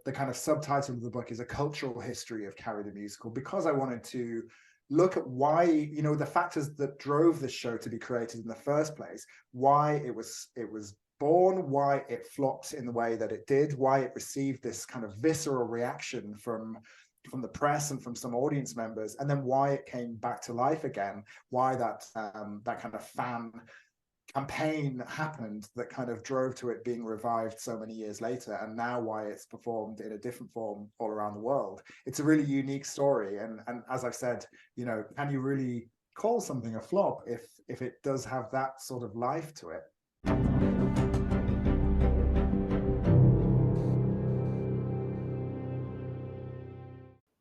the kind of subtitle of the book is A Cultural History of Carrie the Musical, because I wanted to look at why, the factors that drove this show to be created in the first place, why it was born, why it flopped in the way that it did, why it received this kind of visceral reaction from the press and from some audience members, and then why it came back to life again, why that kind of fan campaign happened that kind of drove to it being revived so many years later, and now why it's performed in a different form all around the world. It's a really unique story, and as I've said, can you really call something a flop if it does have that sort of life to it?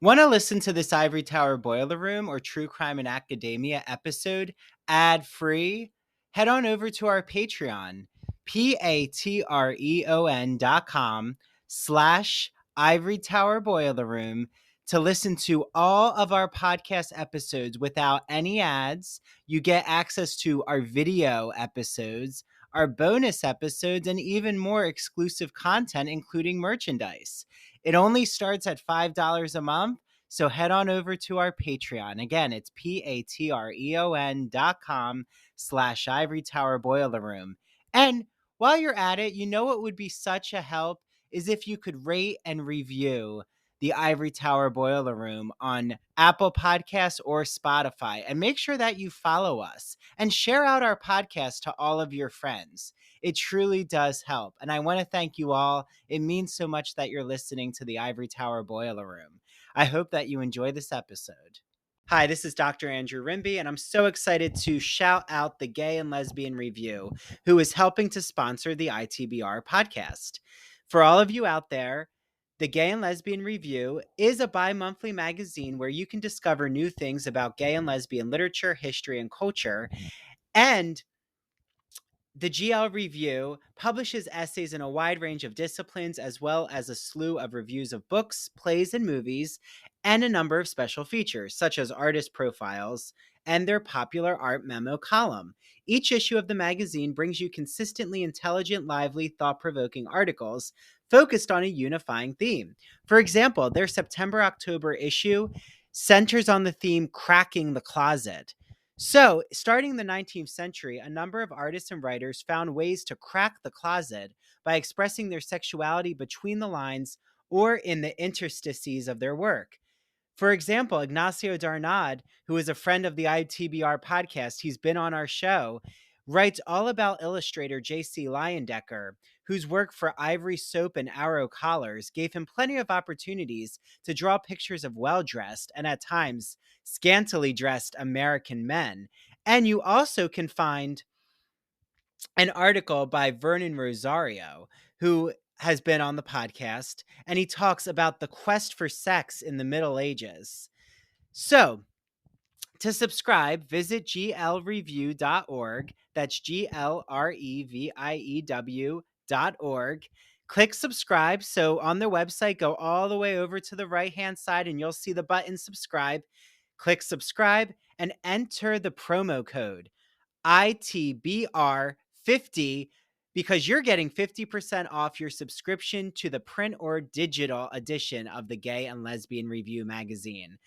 Want to listen to this Ivory Tower Boiler Room or True Crime in Academia episode ad-free? Head on over to our Patreon, patreon.com/Ivory Tower Boiler Room, to listen to all of our podcast episodes without any ads. You get access to our video episodes, our bonus episodes, and even more exclusive content, including merchandise. It only starts at $5 a month, so head on over to our Patreon. Again, it's patreon.com/Ivory Tower Boiler Room. And while you're at it, you know what would be such a help is if you could rate and review the Ivory Tower Boiler Room on Apple Podcasts or Spotify. And make sure that you follow us and share out our podcast to all of your friends. It truly does help. And I want to thank you all. It means so much that you're listening to the Ivory Tower Boiler Room. I hope that you enjoy this episode. Hi, this is Dr. Andrew Rimby, and I'm so excited to shout out the Gay and Lesbian Review, who is helping to sponsor the ITBR podcast. For all of you out there, the Gay and Lesbian Review is a bi-monthly magazine where you can discover new things about gay and lesbian literature, history, and culture. And the GL Review publishes essays in a wide range of disciplines, as well as a slew of reviews of books, plays, and movies, and a number of special features, such as artist profiles and their popular art memo column. Each issue of the magazine brings you consistently intelligent, lively, thought-provoking articles focused on a unifying theme. For example, their September-October issue centers on the theme Cracking the Closet. So, starting in the 19th century, a number of artists and writers found ways to crack the closet by expressing their sexuality between the lines or in the interstices of their work. For example, Ignacio Darnad, who is a friend of the ITBR podcast, he's been on our show, writes all about illustrator J.C. Leyendecker, whose work for Ivory Soap and Arrow Collars gave him plenty of opportunities to draw pictures of well-dressed and at times scantily dressed American men. And you also can find an article by Vernon Rosario, who has been on the podcast, and he talks about the quest for sex in the Middle Ages. So, to subscribe, visit glreview.org. That's glreview.org. Click subscribe. So on their website, go all the way over to the right-hand side and you'll see the button subscribe. Click subscribe and enter the promo code ITBR50 because you're getting 50% off your subscription to the print or digital edition of the Gay and Lesbian Review magazine.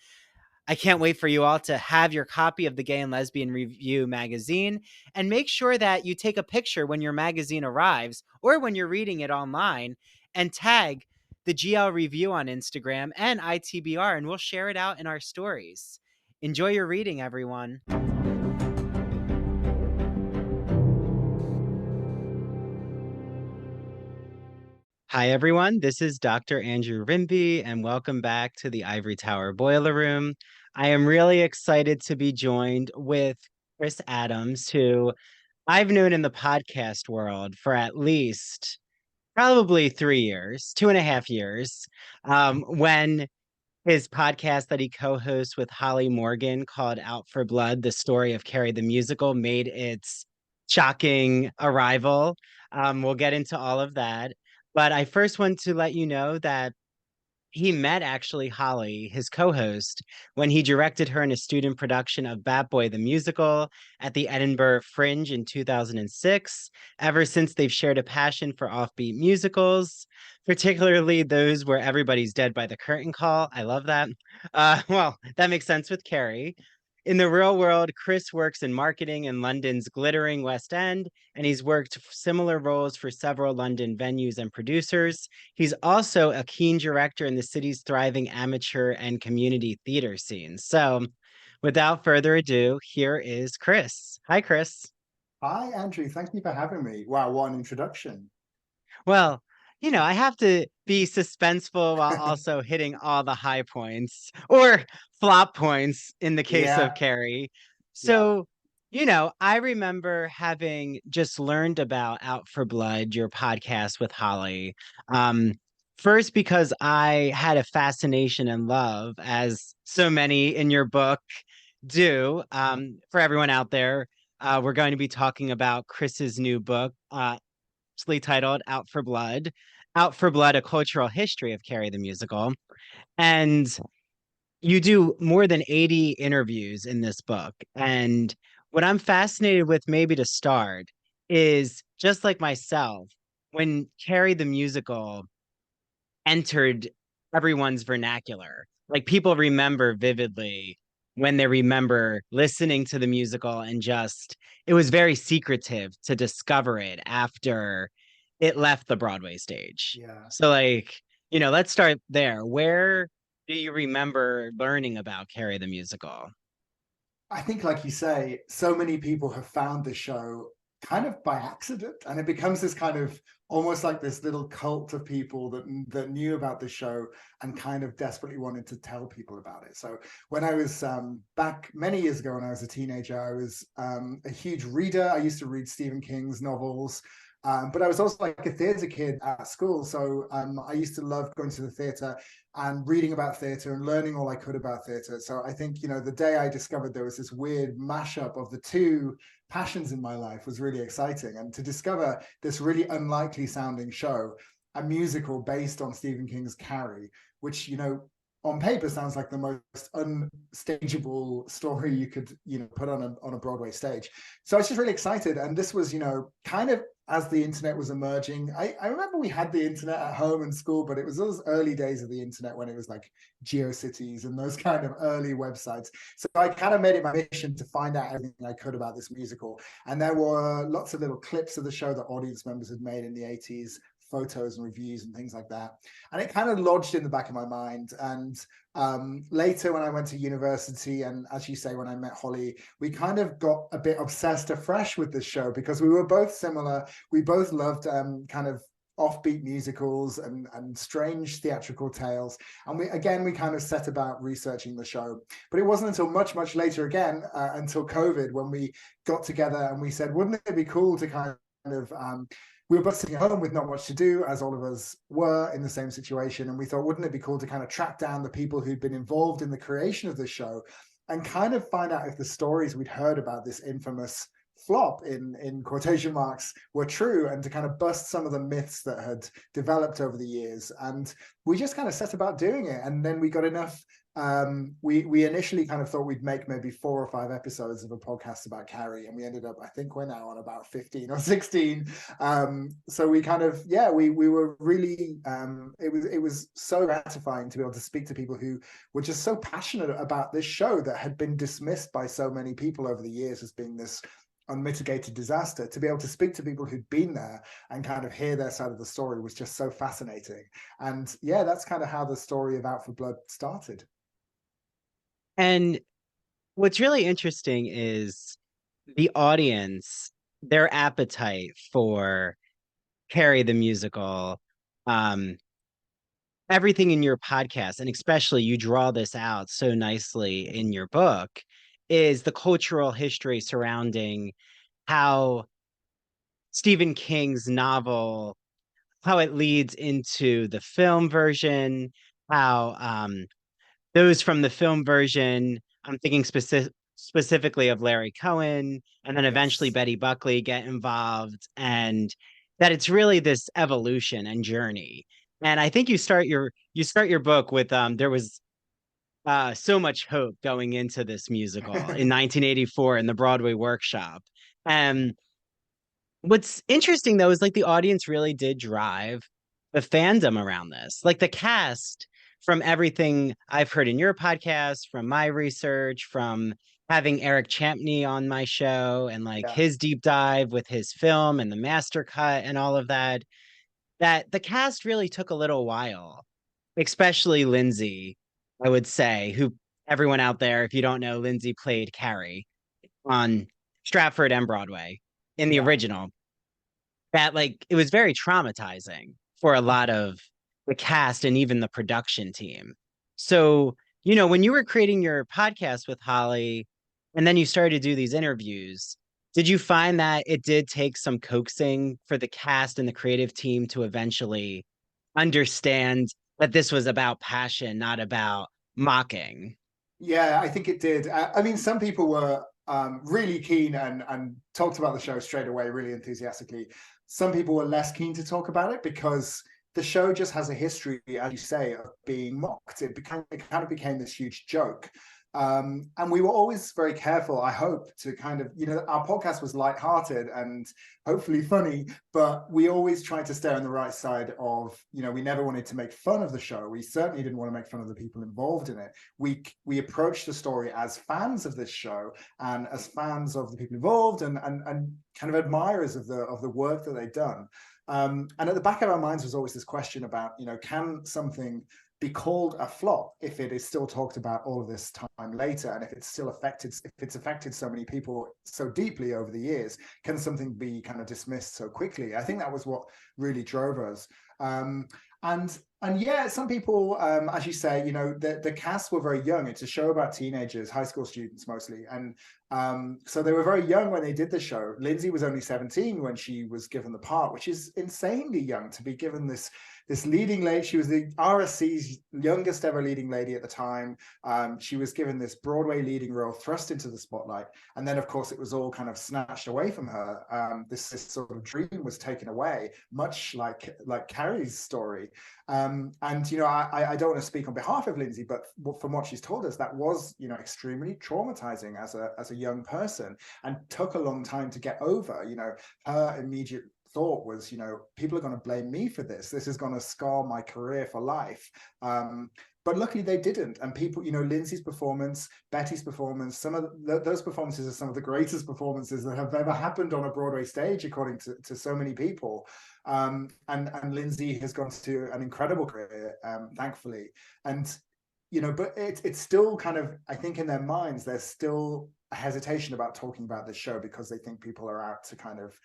I can't wait for you all to have your copy of the Gay and Lesbian Review magazine, and make sure that you take a picture when your magazine arrives or when you're reading it online and tag the GL Review on Instagram and ITBR, and we'll share it out in our stories. Enjoy your reading, everyone. Hi, everyone. This is Dr. Andrew Rimby, and welcome back to the Ivory Tower Boiler Room. I am really excited to be joined with Chris Adams, who I've known in the podcast world for at least probably 3 years, 2.5 years, when his podcast that he co-hosts with Holly Morgan called Out for Blood, the story of Carrie the Musical, made its shocking arrival. We'll get into all of that. But I first want to let you know that he met actually Holly, his co-host, when he directed her in a student production of Bat Boy the Musical at the Edinburgh Fringe in 2006. Ever since, they've shared a passion for offbeat musicals, particularly those where everybody's dead by the curtain call. I love that. Well, that makes sense with Carrie. In the real world, Chris works in marketing in London's glittering West End, and he's worked similar roles for several London venues and producers. He's also a keen director in the city's thriving amateur and community theater scene. So, without further ado, here is Chris. Hi, Chris. Hi, Andrew. Thank you for having me. Wow, what an introduction. Well, I have to be suspenseful while also hitting all the high points or flop points in the case of Yeah, Carrie. yeah, So, I remember having just learned about Out for Blood, your podcast with Holly. Um, First, because I had a fascination and love, as so many in your book do. For everyone out there, we're going to be talking about Chris's new book, titled Out for Blood. Out for Blood, a cultural history of Carrie the musical. And you do more than 80 interviews in this book. And what I'm fascinated with, maybe to start, is just like myself, when Carrie the musical entered everyone's vernacular. Like people remember vividly when they remember listening to the musical and just it was very secretive to discover it after it left the Broadway stage. yeah. So let's start there. Where do you remember learning about Carrie the musical? I think, like you say, so many people have found the show kind of by accident, and it becomes this kind of almost like this little cult of people that knew about the show and kind of desperately wanted to tell people about it. So when I was back many years ago, when I was a teenager, I was a huge reader. I used to read Stephen King's novels. But I was also like a theatre kid at school. So I used to love going to the theatre and reading about theatre and learning all I could about theatre. So I think, the day I discovered there was this weird mashup of the two passions in my life was really exciting. And to discover this really unlikely sounding show, a musical based on Stephen King's Carrie, which, on paper sounds like the most unstageable story you could, put on a Broadway stage. So I was just really excited. And this was, kind of as the internet was emerging. I remember we had the internet at home and school, but it was those early days of the internet when it was like GeoCities and those kind of early websites. So I kind of made it my mission to find out everything I could about this musical. And there were lots of little clips of the show that audience members had made in the 80s, photos and reviews and things like that. And it kind of lodged in the back of my mind. And later when I went to university, and as you say, when I met Holly, we kind of got a bit obsessed afresh with this show because we were both similar. We both loved kind of offbeat musicals and strange theatrical tales. And we kind of set about researching the show. But it wasn't until much later again, until COVID, when we got together and we said, wouldn't it be cool to kind of we were both sitting at home with not much to do, as all of us were in the same situation. And we thought, wouldn't it be cool to kind of track down the people who'd been involved in the creation of the show and kind of find out if the stories we'd heard about this infamous flop in quotation marks were true, and to kind of bust some of the myths that had developed over the years. And we just kind of set about doing it. And then we got enough. We initially kind of thought we'd make maybe 4 or 5 episodes of a podcast about Carrie, and we ended up, I think we're now on about 15 or 16. So we kind of, we were really, it was so gratifying to be able to speak to people who were just so passionate about this show that had been dismissed by so many people over the years as being this unmitigated disaster. To be able to speak to people who'd been there and kind of hear their side of the story was just so fascinating. And that's kind of how the story of Out for Blood started. And what's really interesting is the audience, their appetite for Carrie the musical, um, everything in your podcast, and especially you draw this out so nicely in your book, is the cultural history surrounding how Stephen King's novel, how it leads into the film version, how those from the film version, I'm thinking specifically of Larry Cohen, and then eventually Yes. Betty Buckley get involved, and that it's really this evolution and journey. And I think you start your book with there was so much hope going into this musical in 1984 in the Broadway workshop. And what's interesting though is like the audience really did drive the fandom around this. Like the cast, from everything I've heard in your podcast, from my research, from having Eric Champney on my show and like Yeah. his deep dive with his film and the master cut and all of that, that the cast really took a little while, especially Lindsay, I would say, who everyone out there, if you don't know, Lindsay played Carrie on Stratford and Broadway in the Yeah. original. That like it was very traumatizing for a lot of the cast and even the production team. So, when you were creating your podcast with Holly and then you started to do these interviews, did you find that it did take some coaxing for the cast and the creative team to eventually understand that this was about passion, not about mocking? Yeah, I think it did. I mean, some people were really keen and talked about the show straight away, really enthusiastically. Some people were less keen to talk about it because the show just has a history, as you say, of being mocked. It kind of became this huge joke. And we were always very careful, I hope, to kind of, our podcast was lighthearted and hopefully funny, but we always tried to stay on the right side of, we never wanted to make fun of the show. We certainly didn't want to make fun of the people involved in it. We approached the story as fans of this show and as fans of the people involved and kind of admirers of the work that they've done. And at the back of our minds was always this question about, can something be called a flop if it is still talked about all of this time later, and if it's affected so many people so deeply over the years, can something be kind of dismissed so quickly? I think that was what really drove us. And yeah, some people, as you say, the cast were very young. It's a show about teenagers, high school students mostly, and so they were very young when they did the show. Lindsay was only 17 when she was given the part, which is insanely young to be given this leading lady. She was the RSC's youngest ever leading lady at the time. She was given this Broadway leading role, thrust into the spotlight, and then of course it was all kind of snatched away from her. This sort of dream was taken away, much like Carrie's story. And I don't want to speak on behalf of Lindsay, but from what she's told us, that was extremely traumatizing as a young person, and took a long time to get over. Her immediate thought was, people are going to blame me for this. This is going to scar my career for life. But luckily they didn't. And people, Lindsay's performance, Betty's performance, some of those performances are some of the greatest performances that have ever happened on a Broadway stage, according to so many people. And Lindsay has gone to an incredible career, thankfully. And but it's still kind of, I think in their minds, there's still a hesitation about talking about this show because they think people are out to kind of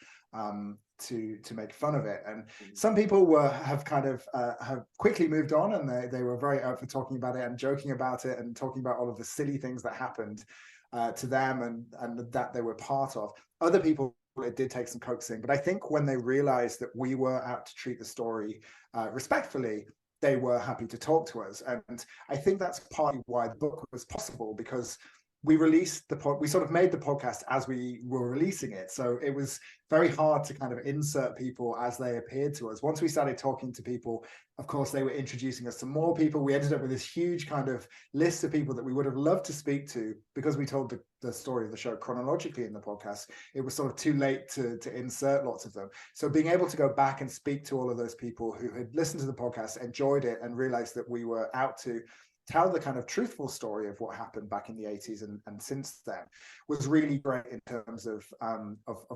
to make fun of it. And some people have kind of have quickly moved on, and they were very out for talking about it and joking about it and talking about all of the silly things that happened to them and that they were part of. Other people, it did take some coaxing, but I think when they realized that we were out to treat the story respectfully, they were happy to talk to us. And I think that's partly why the book was possible, because we sort of made the podcast as we were releasing it. So it was very hard to kind of insert people as they appeared to us. Once we started talking to people, of course, they were introducing us to more people. We ended up with this huge kind of list of people that we would have loved to speak to, because we told the story of the show chronologically in the podcast. It was sort of too late to insert lots of them. So being able to go back and speak to all of those people who had listened to the podcast, enjoyed it, and realized that we were out to tell the kind of truthful story of what happened back in the 80s and since then, was really great in terms of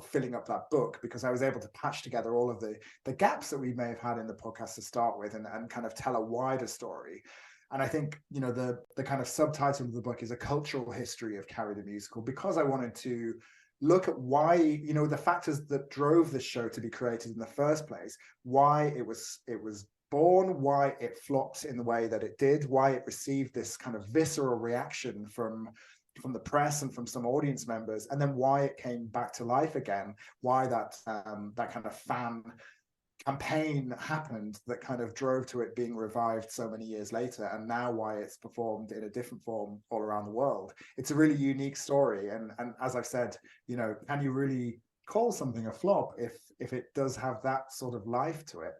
filling up that book, because I was able to patch together all of the gaps that we may have had in the podcast to start with, and kind of tell a wider story. And I think, the kind of subtitle of the book is A Cultural History of Carrie the Musical, because I wanted to look at why, the factors that drove this show to be created in the first place, why it was born, why it flopped in the way that it did, why it received this kind of visceral reaction from the press and from some audience members, and then why it came back to life again, why that kind of fan campaign happened that kind of drove to it being revived so many years later, and now why it's performed in a different form all around the world. It's a really unique story, and as I've said, can you really call something a flop if it does have that sort of life to it?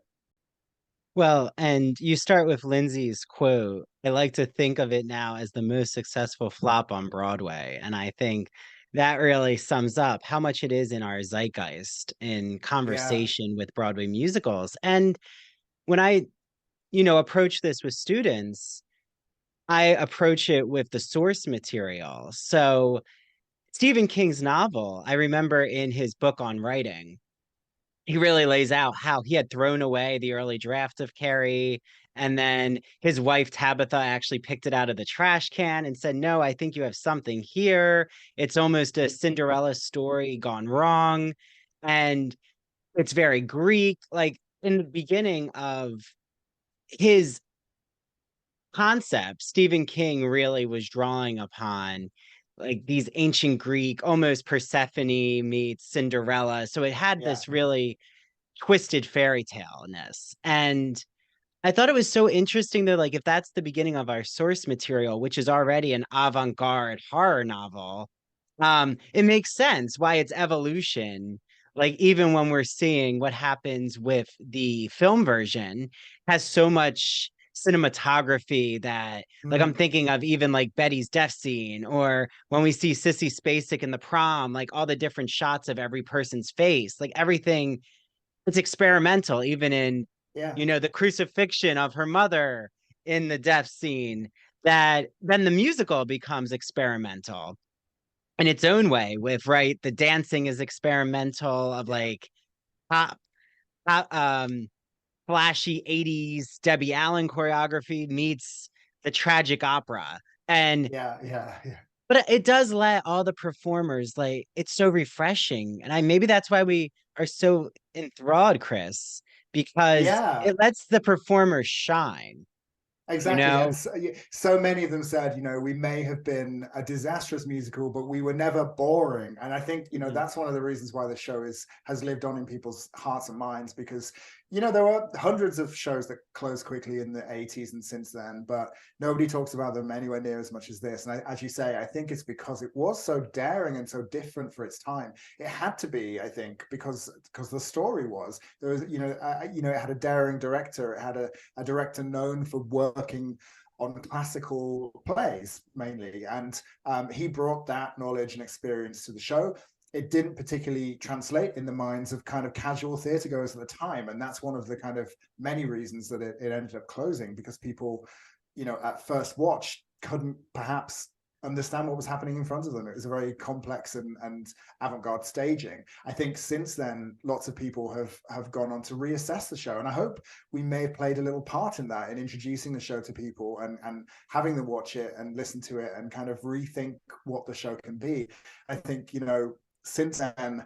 Well, and you start with Lindsay's quote. I like to think of it now as the most successful flop on Broadway. And I think that really sums up how much it is in our zeitgeist in Yeah, conversation with Broadway musicals. And when I approach this with students, I approach it with the source material. So Stephen King's novel, I remember in his book on writing, he really lays out how he had thrown away the early draft of Carrie. And then his wife Tabitha actually picked it out of the trash can and said, "No, I think you have something here. It's almost a Cinderella story gone wrong." And it's very Greek. Like in the beginning of his concept, Stephen King really was drawing upon like these ancient Greek, almost Persephone meets Cinderella. So it had yeah, this really twisted fairy tale-ness. And I thought it was so interesting that, like, if that's the beginning of our source material, which is already an avant-garde horror novel, it makes sense why its evolution, like even when we're seeing what happens with the film version, has so much cinematography that, like, I'm mm, thinking of even like Betty's death scene, or when we see Sissy Spacek in the prom, like all the different shots of every person's face, like everything it's experimental, even in, yeah, the crucifixion of her mother in the death scene, that then the musical becomes experimental in its own way with, right, the dancing is experimental of yeah, like pop, pop flashy 80s Debbie Allen choreography meets the tragic opera. And yeah, yeah, yeah, but it does let all the performers like it's so refreshing. And I maybe that's why we are so enthralled, Chris, because yeah. it lets the performers shine, you Exactly. And know? so, so many of them said, we may have been a disastrous musical, but we were never boring. And I think, Mhm. that's one of the reasons why the show has lived on in people's hearts and minds, because, there were hundreds of shows that closed quickly in the 80s and since then, but nobody talks about them anywhere near as much as this. And as you say, I think it's because it was so daring and so different for its time. It had to be, I think, because the story was there was, it had a daring director, it had a director known for working on classical plays mainly. And he brought that knowledge and experience to the show. It didn't particularly translate in the minds of kind of casual theatre goers at the time. And that's one of the kind of many reasons that it ended up closing, because people, at first watch couldn't perhaps understand what was happening in front of them. It was a very complex and avant-garde staging. I think since then, lots of people have gone on to reassess the show, and I hope we may have played a little part in that, in introducing the show to people and having them watch it and listen to it and kind of rethink what the show can be. I think, since then,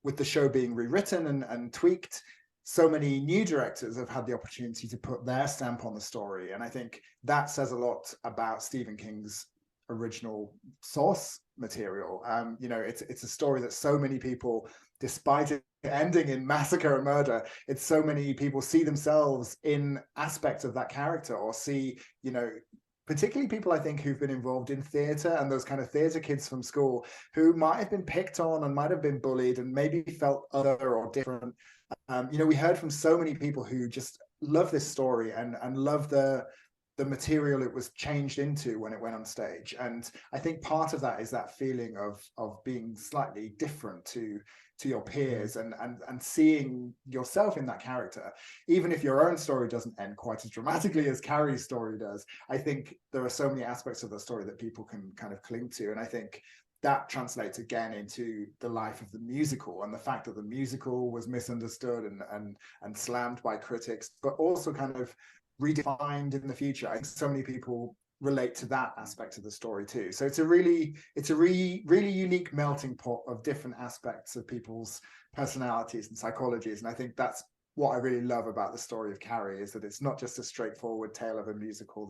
with the show being rewritten and tweaked, so many new directors have had the opportunity to put their stamp on the story. And I think that says a lot about Stephen King's original source material. It's a story that so many people, despite it ending in massacre and murder, it's so many people see themselves in aspects of that character, or see, particularly people I think who've been involved in theatre, and those kind of theatre kids from school who might have been picked on and might have been bullied and maybe felt other or different. We heard from so many people who just love this story and love the material it was changed into when it went on stage. And I think part of that is that feeling of being slightly different to your Mhm. peers, and seeing yourself in that character. Even if your own story doesn't end quite as dramatically as Carrie's story does, I think there are so many aspects of the story that people can kind of cling to. And I think that translates again into the life of the musical, and the fact that the musical was misunderstood and slammed by critics, but also kind of redefined in the future. I think so many people relate to that aspect of the story too. So really unique melting pot of different aspects of people's personalities and psychologies. And I think that's what I really love about the story of Carrie, is that it's not just a straightforward tale of a musical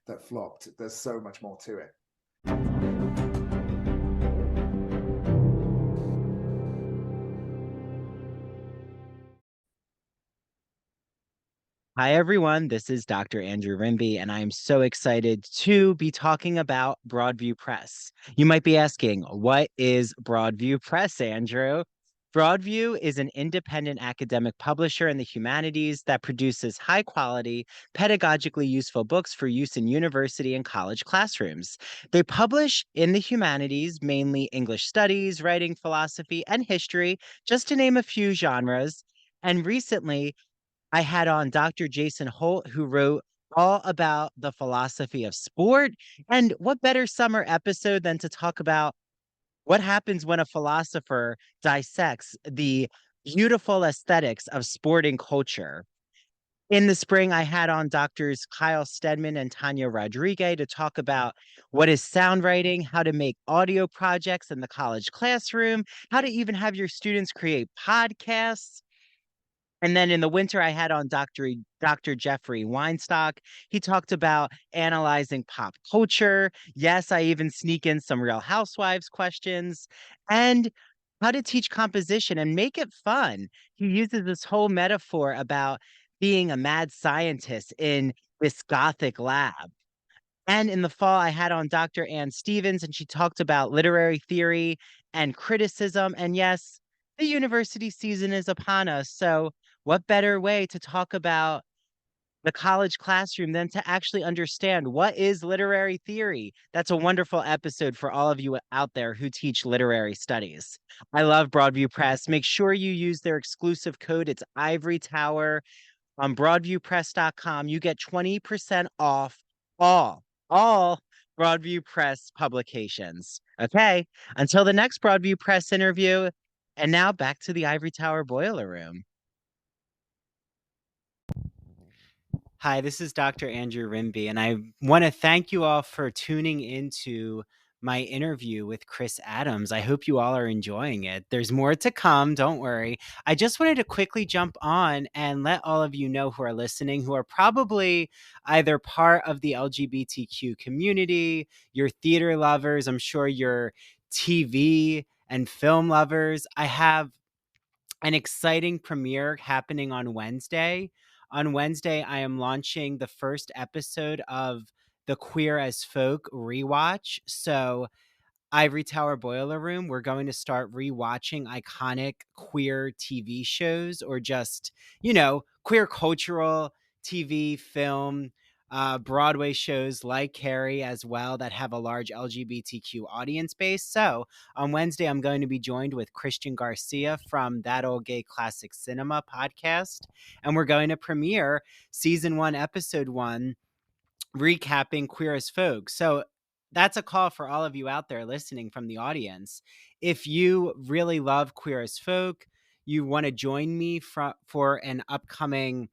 that flopped. There's so much more to it. Hi, everyone. This is Dr. Andrew Rimby, and I'm so excited to be talking about Broadview Press. You might be asking, what is Broadview Press, Andrew? Broadview is an independent academic publisher in the humanities that produces high quality, pedagogically useful books for use in university and college classrooms. They publish in the humanities, mainly English studies, writing, philosophy, and history, just to name a few genres. And recently, I had on Dr. Jason Holt, who wrote all about the philosophy of sport. And what better summer episode than to talk about what happens when a philosopher dissects the beautiful aesthetics of sporting culture? In the spring, I had on doctors Kyle Stedman and Tanya Rodriguez to talk about what is sound writing, how to make audio projects in the college classroom, how to even have your students create podcasts. And then in the winter, I had on Dr. Jeffrey Weinstock. He talked about analyzing pop culture. Yes, I even sneak in some Real Housewives questions and how to teach composition and make it fun. He uses this whole metaphor about being a mad scientist in this gothic lab. And in the fall, I had on Dr. Ann Stevens, and she talked about literary theory and criticism. And yes, the university season is upon us. So, what better way to talk about the college classroom than to actually understand what is literary theory? That's a wonderful episode for all of you out there who teach literary studies. I love Broadview Press. Make sure you use their exclusive code. It's Ivory Tower on broadviewpress.com. You get 20% off all, all Broadview Press publications. Okay, until the next Broadview Press interview. And now back to the Ivory Tower Boiler Room. Hi, this is Dr. Andrew Rimby, and I want to thank you all for tuning into my interview with Chris Adams. I hope you all are enjoying it. There's more to come, don't worry. I just wanted to quickly jump on and let all of you know who are listening, who are probably either part of the LGBTQ community, you're theater lovers, I'm sure you're TV and film lovers. I have an exciting premiere happening on Wednesday. On Wednesday, I am launching the first episode of the Queer as Folk rewatch. So Ivory Tower Boiler Room, we're going to start rewatching iconic queer TV shows or just, queer cultural TV, film, Broadway shows like Carrie as well that have a large LGBTQ audience base. So on Wednesday, I'm going to be joined with Christian Garcia from That Old Gay Classic Cinema podcast. And we're going to premiere season 1, episode 1, recapping Queer as Folk. So that's a call for all of you out there listening from the audience. If you really love Queer as Folk, you want to join me for an upcoming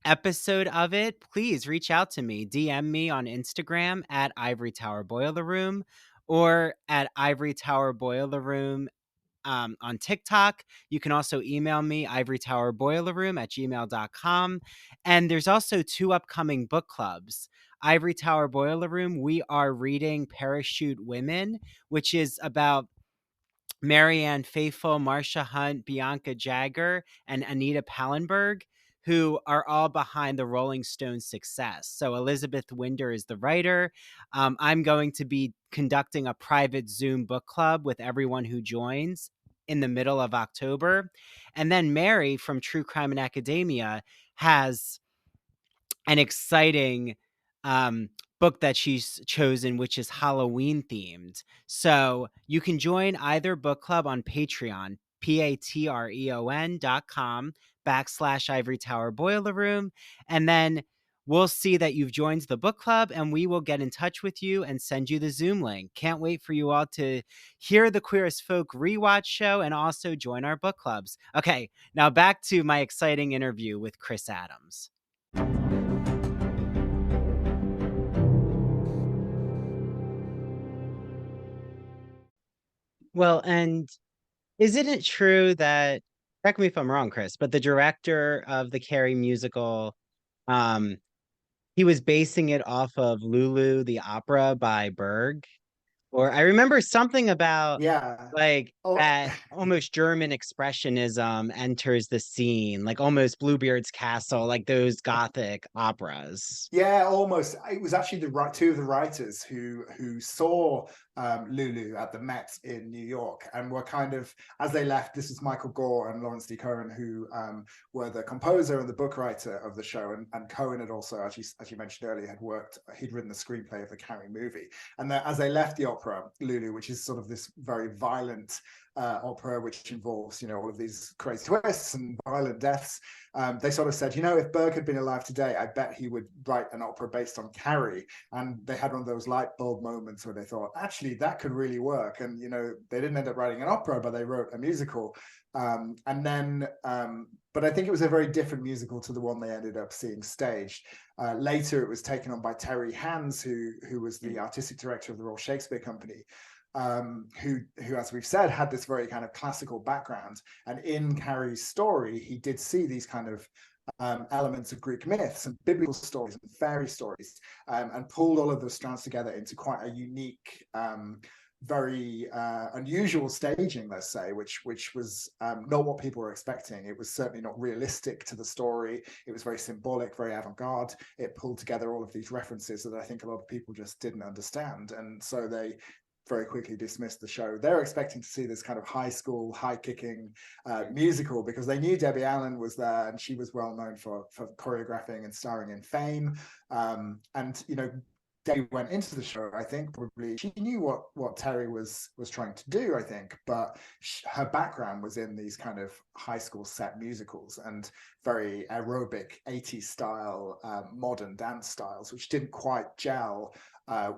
episode of it, please reach out to me. DM me on Instagram at Ivory Tower Boiler Room or at Ivory Tower Boiler Room on TikTok. You can also email me, ivorytowerboilerroom@gmail.com. And there's also 2 upcoming book clubs. Ivory Tower Boiler Room, we are reading Parachute Women, which is about Marianne Faithfull, Marcia Hunt, Bianca Jagger, and Anita Pallenberg, who are all behind the Rolling Stones' success. So Elizabeth Winder is the writer. I'm going to be conducting a private Zoom book club with everyone who joins in the middle of October. And then Mary from True Crime and Academia has an exciting book that she's chosen, which is Halloween themed. So you can join either book club on Patreon, patreon.com/Ivory Tower Boiler Room. And then we'll see that you've joined the book club and we will get in touch with you and send you the Zoom link. Can't wait for you all to hear the Queer as Folk rewatch show and also join our book clubs. Okay, now back to my exciting interview with Chris Adams. Well, and isn't it true that, correct me if I'm wrong, Chris, but the director of the Carrie musical, um, he was basing it off of Lulu, the opera by Berg? Or I remember something about Yeah. like Oh, that almost German expressionism enters the scene, like almost Bluebeard's Castle, like those Gothic operas. yeah, almost. It was actually two of the writers who saw Lulu at the Met in New York and were kind of, as they left. This is Michael Gore and Lawrence D. Cohen, who were the composer and the book writer of the show, and Cohen had also, as you mentioned earlier, he'd written the screenplay of the Carrie movie. And as they left the opera Lulu, which is sort of this very violent opera, which involves, all of these crazy twists and violent deaths. They sort of said, if Berg had been alive today, I bet he would write an opera based on Carrie. And they had one of those light bulb moments where they thought, actually, that could really work. And, they didn't end up writing an opera, but they wrote a musical. But I think it was a very different musical to the one they ended up seeing staged. Later, it was taken on by Terry Hands, who was the artistic director of the Royal Shakespeare Company. Who, as we've said, had this very kind of classical background. And in Carrie's story, he did see these kind of elements of Greek myths and biblical stories and fairy stories, and pulled all of those strands together into quite a unique, very unusual staging, let's say, which was not what people were expecting. It was certainly not realistic to the story. It was very symbolic, very avant-garde. It pulled together all of these references that I think a lot of people just didn't understand. And so they very quickly dismissed the show. They're expecting to see this kind of high school, high-kicking musical because they knew Debbie Allen was there and she was well known for choreographing and starring in Fame. Debbie went into the show, I think, probably she knew what Terry was trying to do, I think, but her background was in these kind of high school set musicals and very aerobic 80s style, modern dance styles, which didn't quite gel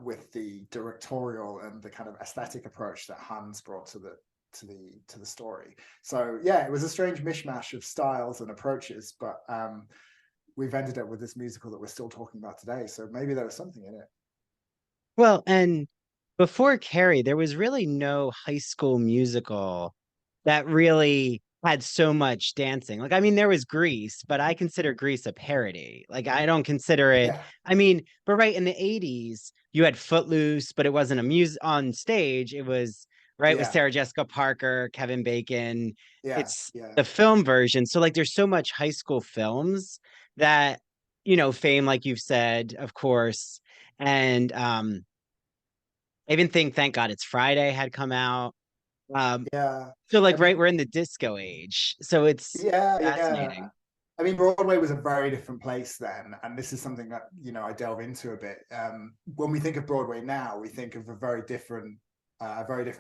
with the directorial and the kind of aesthetic approach that Hans brought to the story. So yeah, it was a strange mishmash of styles and approaches, but we've ended up with this musical that we're still talking about today. So maybe there was something in it. Well, and before Carrie, there was really no high school musical that really had so much dancing. Like, I mean, there was Grease, but I consider Grease a parody. Like, I don't consider it. Yeah, I mean, but right in the 80s, you had Footloose, but it wasn't a music on stage. It was right with yeah, Sarah Jessica Parker, Kevin Bacon. yeah, It's yeah, the film version. So, like, there's so much high school films that, Fame, like you've said, of course. And I even think Thank God It's Friday had come out. Um, yeah. so I like right, mean, we're in the disco age. So it's yeah, yeah. fascinating. I mean, Broadway was a very different place then, and this is something that I delve into a bit. When we think of Broadway now, we think of a very different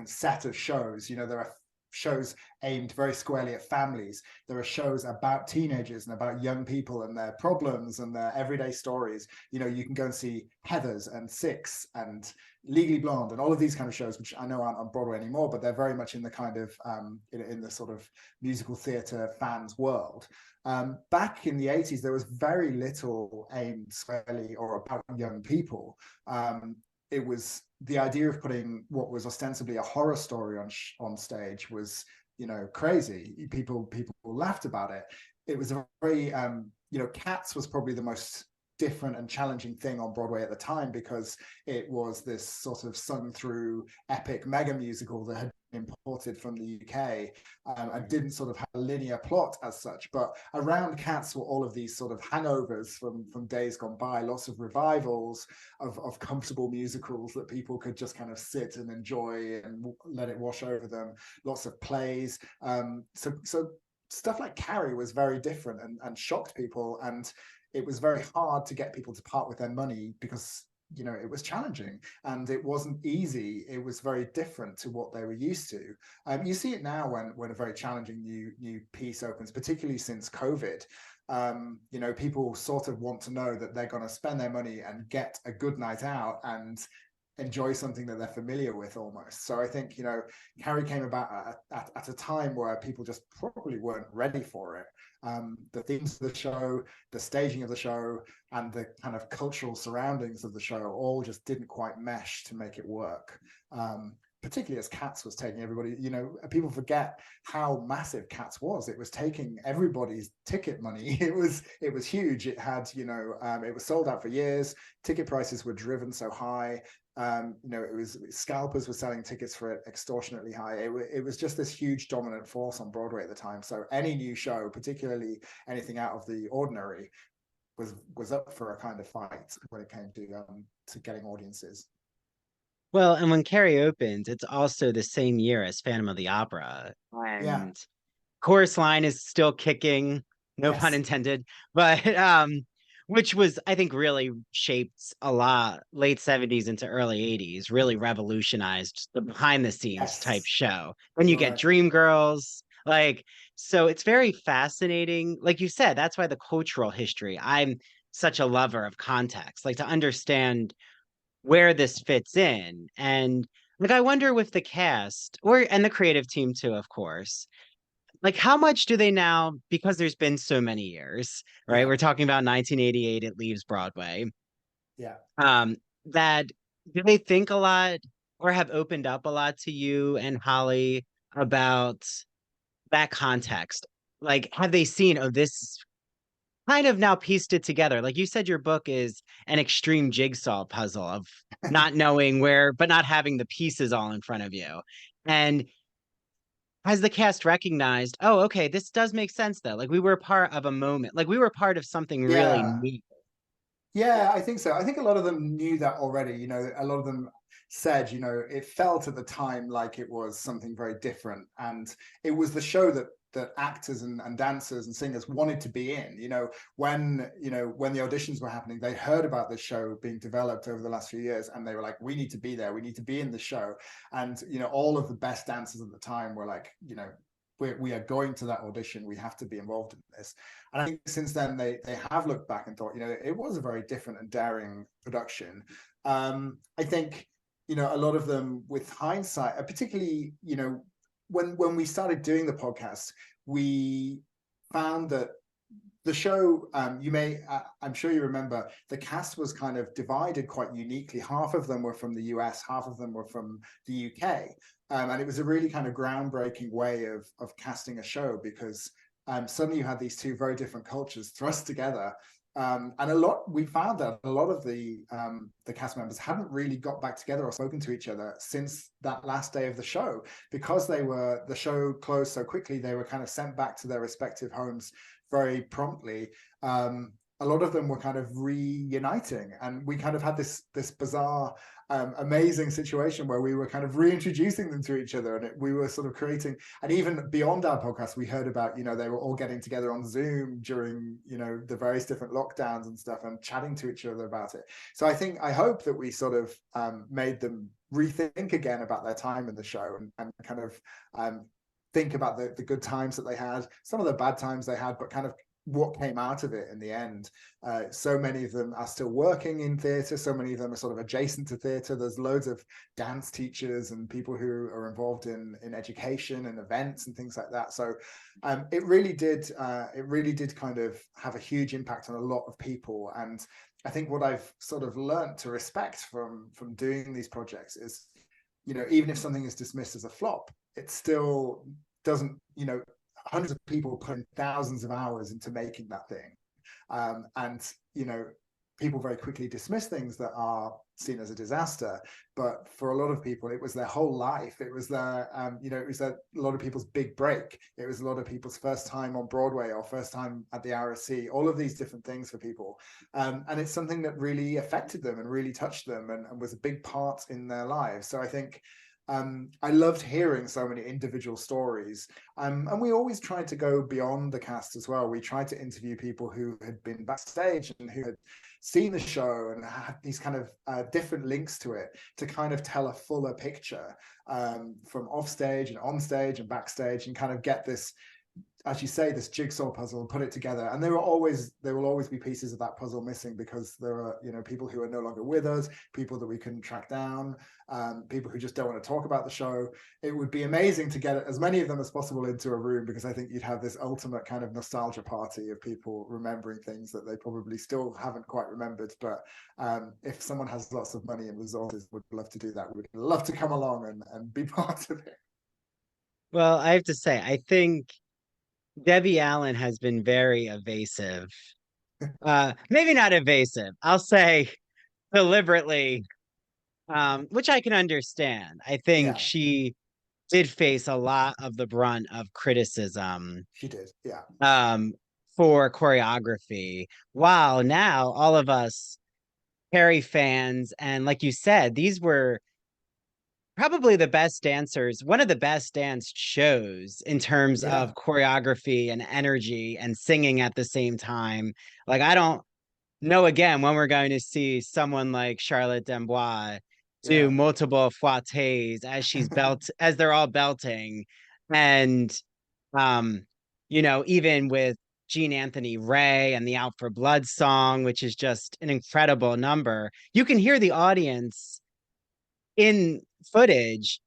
set of shows. There are shows aimed very squarely at families. There are shows about teenagers and about young people and their problems and their everyday stories. You can go and see Heathers and Six and Legally Blonde and all of these kind of shows, which I know aren't on Broadway anymore, but they're very much in the kind of in the sort of musical theatre fans world. Back in the 80s, there was very little aimed squarely or about young people. It was the idea of putting what was ostensibly a horror story on stage was crazy. People laughed about it. It was a very Cats was probably the most different and challenging thing on Broadway at the time because it was this sort of sung through epic mega musical that had been imported from the UK and didn't sort of have a linear plot as such. But around Cats were all of these sort of hangovers from days gone by, lots of revivals of comfortable musicals that people could just kind of sit and enjoy and let it wash over them, lots of plays. So stuff like Carrie was very different and shocked people, and it was very hard to get people to part with their money because it was challenging and it wasn't easy. It was very different to what they were used to. You see it now when a very challenging new piece opens, particularly since COVID. People sort of want to know that they're going to spend their money and get a good night out and enjoy something that they're familiar with almost. So I think Carrie came about at a time where people just probably weren't ready for it. The themes of the show, the staging of the show, and the kind of cultural surroundings of the show all just didn't quite mesh to make it work. Particularly as Cats was taking everybody, people forget how massive Cats was. It was taking everybody's ticket money. It was huge. It had, it was sold out for years. Ticket prices were driven so high. It was scalpers were selling tickets for it extortionately high. It was just this huge dominant force on Broadway at the time. So any new show, particularly anything out of the ordinary, was up for a kind of fight when it came to getting audiences. Well, and when Carrie opens, it's also the same year as Phantom of the Opera. Yeah. And chorus line is still kicking, no pun Yes. intended, but which was I think really shaped a lot late 70s into early 80s, really revolutionized the behind the scenes type Yes. show. Then you get Right. Dreamgirls, like so it's very fascinating. Like you said, that's why the cultural history. I'm such a lover of context, like to understand where this fits in. And like I wonder with the cast or and the creative team too, of course, like how much do they now, because there's been so many years, right? Yeah. We're talking about 1988, it leaves Broadway. Yeah. Um, that do they think a lot or have opened up a lot to you and Holly about that context? Like, have they seen, oh, this kind of now pieced it together? Like you said, your book is an extreme jigsaw puzzle of not knowing where, but not having the pieces all in front of you. And has the cast recognized, oh, okay, this does make sense though. Like we were part of a moment, like we were part of something really Yeah. neat. Yeah, I think so. I think a lot of them knew that already. A lot of them said, it felt at the time like it was something very different. And it was the show that actors and dancers and singers wanted to be in. When the auditions were happening, they heard about this show being developed over the last few years and they were like, we need to be there, we need to be in the show. And all of the best dancers at the time were like, we are going to that audition, we have to be involved in this. And I think since then they have looked back and thought, it was a very different and daring production. I think, a lot of them with hindsight, particularly, when we started doing the podcast, we found that the show, I'm sure you remember, the cast was kind of divided quite uniquely. Half of them were from the US, half of them were from the UK. And it was a really kind of groundbreaking way of casting a show because suddenly you had these two very different cultures thrust together. And we found that a lot of the cast members hadn't really got back together or spoken to each other since that last day of the show because the show closed so quickly. They were kind of sent back to their respective homes very promptly. A lot of them were kind of reuniting, and we kind of had this bizarre, amazing situation where we were kind of reintroducing them to each other, and we were sort of creating. And even beyond our podcast, we heard about they were all getting together on Zoom during the various different lockdowns and stuff, and chatting to each other about it. So I hope that we sort of made them rethink again about their time in the show and kind of think about the good times that they had, some of the bad times they had, but kind of what came out of it in the end. So many of them are still working in theatre. So many of them are sort of adjacent to theatre. There's loads of dance teachers and people who are involved in education and events and things like that. So it really did kind of have a huge impact on a lot of people. And I think what I've sort of learned to respect from doing these projects is, even if something is dismissed as a flop, it still doesn't, hundreds of people put in thousands of hours into making that thing. And people very quickly dismiss things that are seen as a disaster, but for a lot of people it was their whole life. It was a lot of people's big break. It was a lot of people's first time on Broadway or first time at the RSC, all of these different things for people. And it's something that really affected them and really touched them and was a big part in their lives. So I think I loved hearing so many individual stories. And we always tried to go beyond the cast as well. We tried to interview people who had been backstage and who had seen the show and had these kind of different links to it to kind of tell a fuller picture from offstage and on stage and backstage and kind of get this, as you say, this jigsaw puzzle and put it together. And there will always be pieces of that puzzle missing because there are people who are no longer with us, people that we couldn't track down, people who just don't want to talk about the show. It would be amazing to get as many of them as possible into a room, because I think you'd have this ultimate kind of nostalgia party of people remembering things that they probably still haven't quite remembered. But if someone has lots of money and resources, would love to do that. We'd love to come along and be part of it. Well, I have to say, I think Debbie Allen has been very evasive. Maybe not evasive. I'll say deliberately which I can understand. I think Yeah, she did face a lot of the brunt of criticism she did. Yeah, um, for choreography. While now all of us Carrie fans, and like you said, these were probably the best dancers, one of the best dance shows in terms yeah, of choreography and energy and singing at the same time. Like, I don't know again when we're going to see someone like Charlotte Dembois do yeah, multiple fouettes as they're all belting. And um, even with Gene Anthony Ray and the Out for Blood song, which is just an incredible number, you can hear the audience in footage,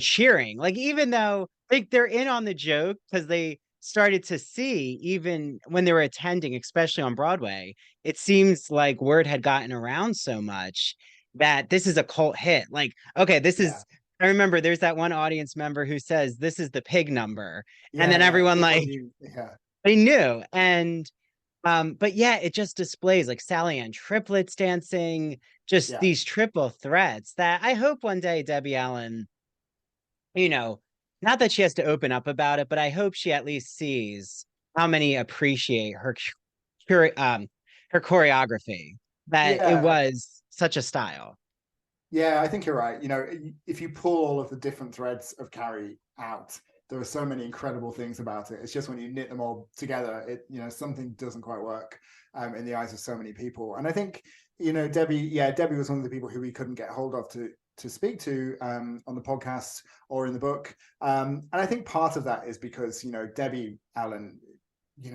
cheering. Like, even though like they're in on the joke because they started to see, even when they were attending, especially on Broadway, it seems like word had gotten around so much that this is a cult hit. Like, okay, yeah, I remember there's that one audience member who says this is the pig number. And yeah, then yeah. everyone People like knew. Yeah, they knew. And but yeah, it just displays like Sally Ann triplets dancing, just yeah, these triple threats that I hope one day Debbie Allen, you know, not that she has to open up about it, but I hope she at least sees how many appreciate cur- um her choreography, that it yeah. was such a style. Yeah, I think you're right. If you pull all of the different threads of Carrie out, there are so many incredible things about it. It's just when you knit them all together, something doesn't quite work in the eyes of so many people. And I think, Debbie, yeah, Debbie was one of the people who we couldn't get hold of to speak to on the podcast or in the book. And I think part of that is because, Debbie Allen,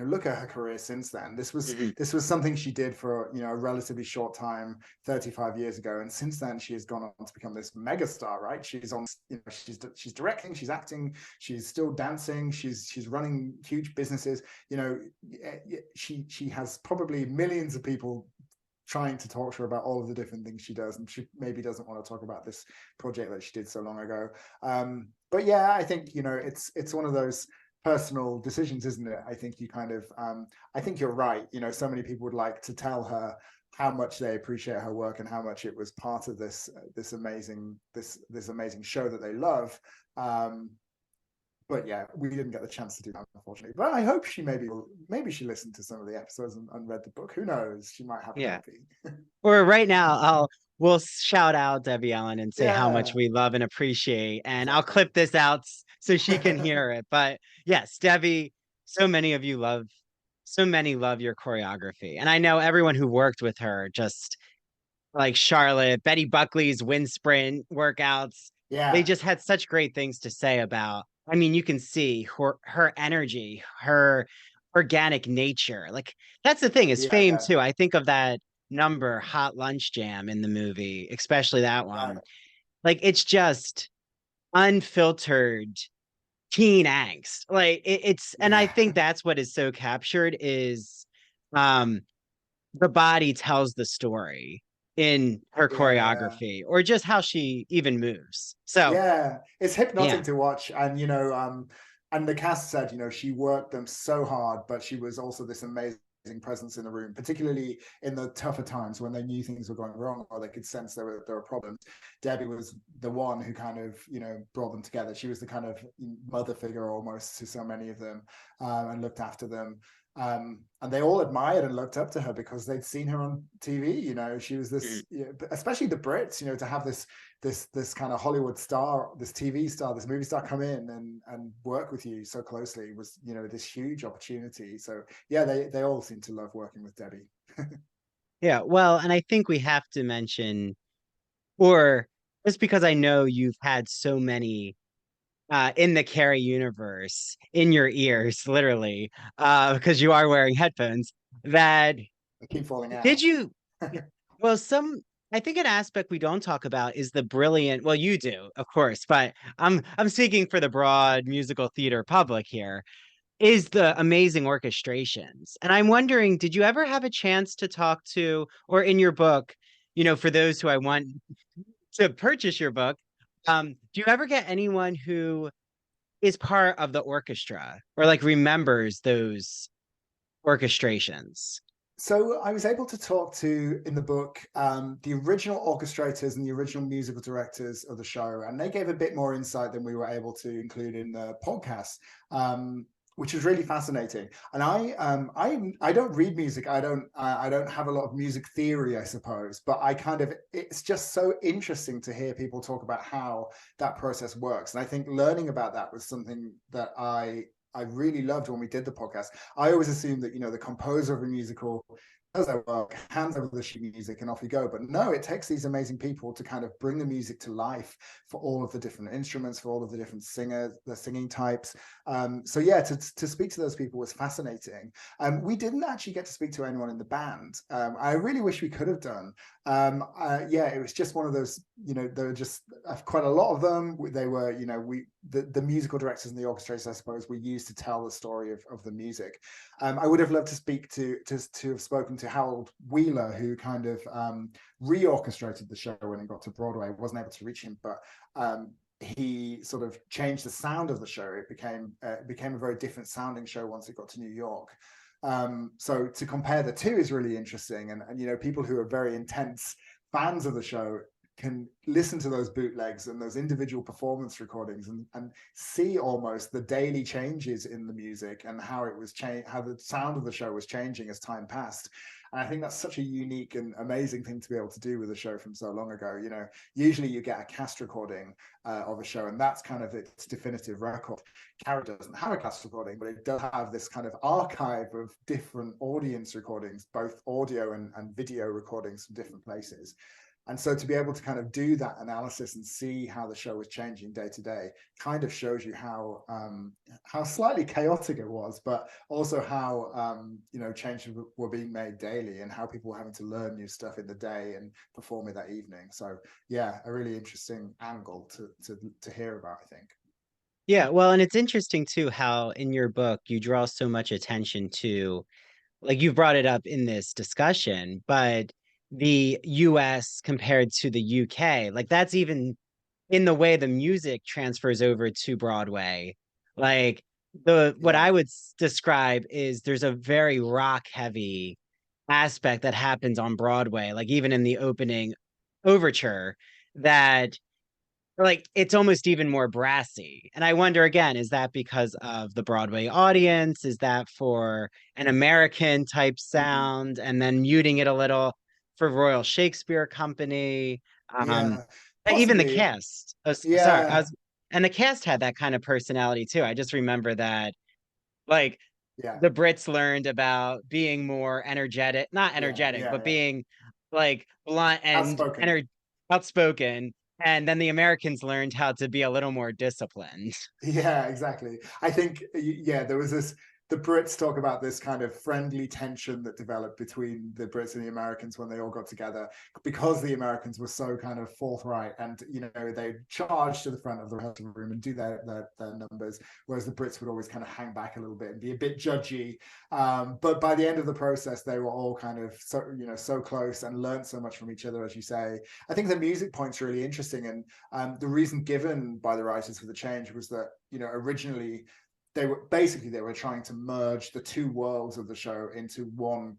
look at her career since then. This was Mhm. this was something she did for a relatively short time 35 years ago, and since then she has gone on to become this megastar, right? She's on, she's directing, she's acting, she's still dancing, she's running huge businesses. She has probably millions of people trying to talk to her about all of the different things she does, and she maybe doesn't want to talk about this project that she did so long ago. But yeah, I think it's one of those personal decisions, isn't it? I think you kind of I think you're right. So many people would like to tell her how much they appreciate her work and how much it was part of this amazing show that they love. But yeah, we didn't get the chance to do that, unfortunately. But I hope she maybe she listened to some of the episodes and read the book. Who knows? She might have a Yeah. copy. Or right now, we'll shout out Debbie Allen and say how much Yeah, we love and appreciate, and I'll exactly. clip this out so she can hear it. But yes, Debbie, so many love your choreography, and I know everyone who worked with her, just like Charlotte, Betty Buckley's wind sprint workouts, they Yeah, just had such great things to say about. I mean, you can see her energy, her organic nature. Like, that's the thing, is yeah, fame yeah, too. I think of that number, Hot Lunch Jam, in the movie, especially that yeah, one. Like, it's just unfiltered teen angst. Like, and I yeah, think that's what is so captured is um the body tells the story in her yeah. choreography, or just how she even moves. So, Yeah, it's yeah. hypnotic to watch. And the cast said, she worked them so hard, but she was also this amazing presence in the room, particularly in the tougher times when they knew things were going wrong or they could sense there were problems. Debbie was the one who kind of, brought them together. She was the kind of mother figure almost to so many of them, and looked after them. And they all admired and looked up to her because they'd seen her on TV. She was Mm. this, especially the Brits, to have this kind of Hollywood star, this TV star, this movie star come in and work with you so closely was, this huge opportunity. So yeah, they all seem to love working with Debbie. Yeah, well, and I think we have to mention, or just because I know you've had so many in the Carrie universe in your ears, literally, because you are wearing headphones, that I keep falling did out. you, well, I think an aspect we don't talk about is the brilliant, well, you do, of course, but I'm speaking for the broad musical theater public here, is the amazing orchestrations. And I'm wondering, did you ever have a chance to talk to, or in your book, for those who I want to purchase your book, do you ever get anyone who is part of the orchestra or like remembers those orchestrations? So I was able to talk to, in the book, the original orchestrators and the original musical directors of the show, and they gave a bit more insight than we were able to include in the podcast, which was really fascinating. And I don't read music. I don't have a lot of music theory, I suppose, but I kind of, it's just so interesting to hear people talk about how that process works. And I think learning about that was something that I really loved when we did the podcast. I always assumed that, the composer of a musical does their work, hands over the sheet music, and off you go. But no, it takes these amazing people to kind of bring the music to life for all of the different instruments, for all of the different singers, the singing types. So yeah, to speak to those people was fascinating. We didn't actually get to speak to anyone in the band. I really wish we could have done. Yeah, it was just one of those, there were just quite a lot of them. They were, the musical directors and the orchestrators, I suppose, were used to tell the story of the music. I would have loved to speak to have spoken to Harold Wheeler, who kind of reorchestrated the show when it got to Broadway. I wasn't able to reach him, but he sort of changed the sound of the show. It became a very different sounding show once it got to New York. So to compare the two is really interesting, and people who are very intense fans of the show can listen to those bootlegs and those individual performance recordings and see almost the daily changes in the music and how it was how the sound of the show was changing as time passed. And I think that's such a unique and amazing thing to be able to do with a show from so long ago. Usually you get a cast recording of a show, and that's kind of its definitive record. Carrie doesn't have a cast recording, but it does have this kind of archive of different audience recordings, both audio and video recordings from different places. And so to be able to kind of do that analysis and see how the show was changing day to day kind of shows you how slightly chaotic it was, but also how changes were being made daily and how people were having to learn new stuff in the day and perform it that evening. So yeah, a really interesting angle to hear about, I think. Yeah, well, and it's interesting too how in your book you draw so much attention to, like you've brought it up in this discussion, but the US compared to the UK, like that's even in the way the music transfers over to Broadway. Like the what Yeah. I would describe is there's a very rock heavy aspect that happens on Broadway, like even in the opening overture, that like it's almost even more brassy. And I wonder again, is that because of the Broadway audience? Is that for an American type Mm. sound and then muting it a little for Royal Shakespeare Company? Um, Yeah. even the Possibly. cast. Oh, sorry, Yeah. and the cast had that kind of personality too. I just remember that, like, Yeah. the Brits learned about being more energetic, not Yeah. energetic, Yeah. but Yeah. being like blunt and Outspoken. outspoken. And then the Americans learned how to be a little more disciplined. Yeah, exactly. I think, yeah, there was this, the Brits talk about this kind of friendly tension that developed between the Brits and the Americans when they all got together, because the Americans were so kind of forthright and, they charge to the front of the rehearsal room and do their numbers, whereas the Brits would always kind of hang back a little bit and be a bit judgy. But by the end of the process, they were all kind of so close and learned so much from each other, as you say. I think the music point's really interesting, and the reason given by the writers for the change was that originally they were trying to merge the two worlds of the show into one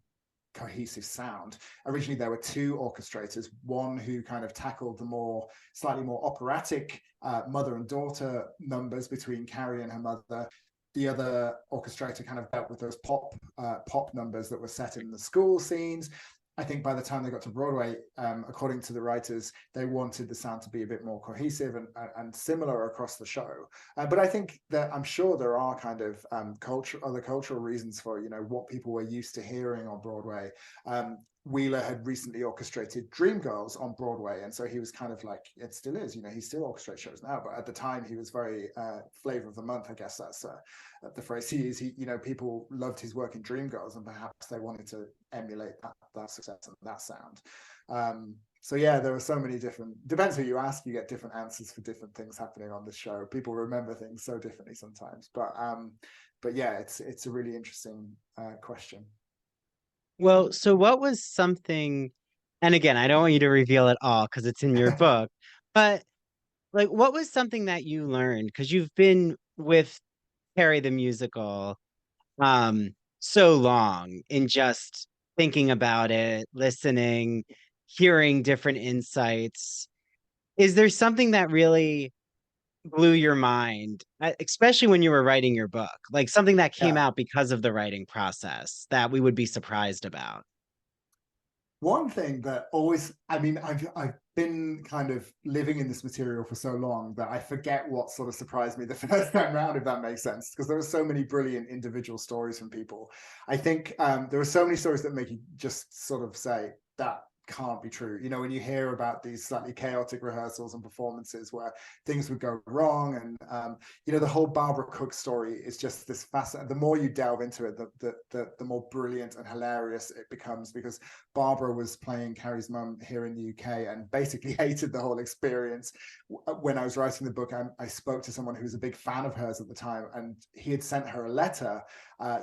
cohesive sound. Originally there were two orchestrators, one who kind of tackled the slightly more operatic mother and daughter numbers between Carrie and her mother. The other orchestrator kind of dealt with those pop numbers that were set in the school scenes. I think by the time they got to Broadway, according to the writers, they wanted the sound to be a bit more cohesive and similar across the show. But I think that I'm sure there are kind of other cultural reasons for what people were used to hearing on Broadway. Wheeler had recently orchestrated Dreamgirls on Broadway, and so he was kind of like, it still is, he still orchestrates shows now, but at the time he was very flavor of the month, I guess that's the phrase he used. People loved his work in Dreamgirls, and perhaps they wanted to emulate that success and that sound. So yeah, there were so many different, depends who you ask, you get different answers for different things happening on the show. People remember things so differently sometimes, but yeah, it's a really interesting question. Well, so what was something, and again, I don't want you to reveal it all because it's in your book, but like what was something that you learned? Because you've been with Carrie the musical so long in just thinking about it, listening, hearing different insights. Is there something that really blew your mind, especially when you were writing your book, like something that came Yeah. out because of the writing process that we would be surprised about? One thing that always, I mean, I've been kind of living in this material for so long that I forget what sort of surprised me the first time round, if that makes sense, because there are so many brilliant individual stories from people. I think there are so many stories that make you just sort of say that can't be true. You know, when you hear about these slightly chaotic rehearsals and performances where things would go wrong, and you know, the whole Barbara Cook story is just this fascinating. The more you delve into it, the more brilliant and hilarious it becomes, because Barbara was playing Carrie's mum here in the UK and basically hated the whole experience. When I was writing the book, I spoke to someone who was a big fan of hers at the time, and he had sent her a letter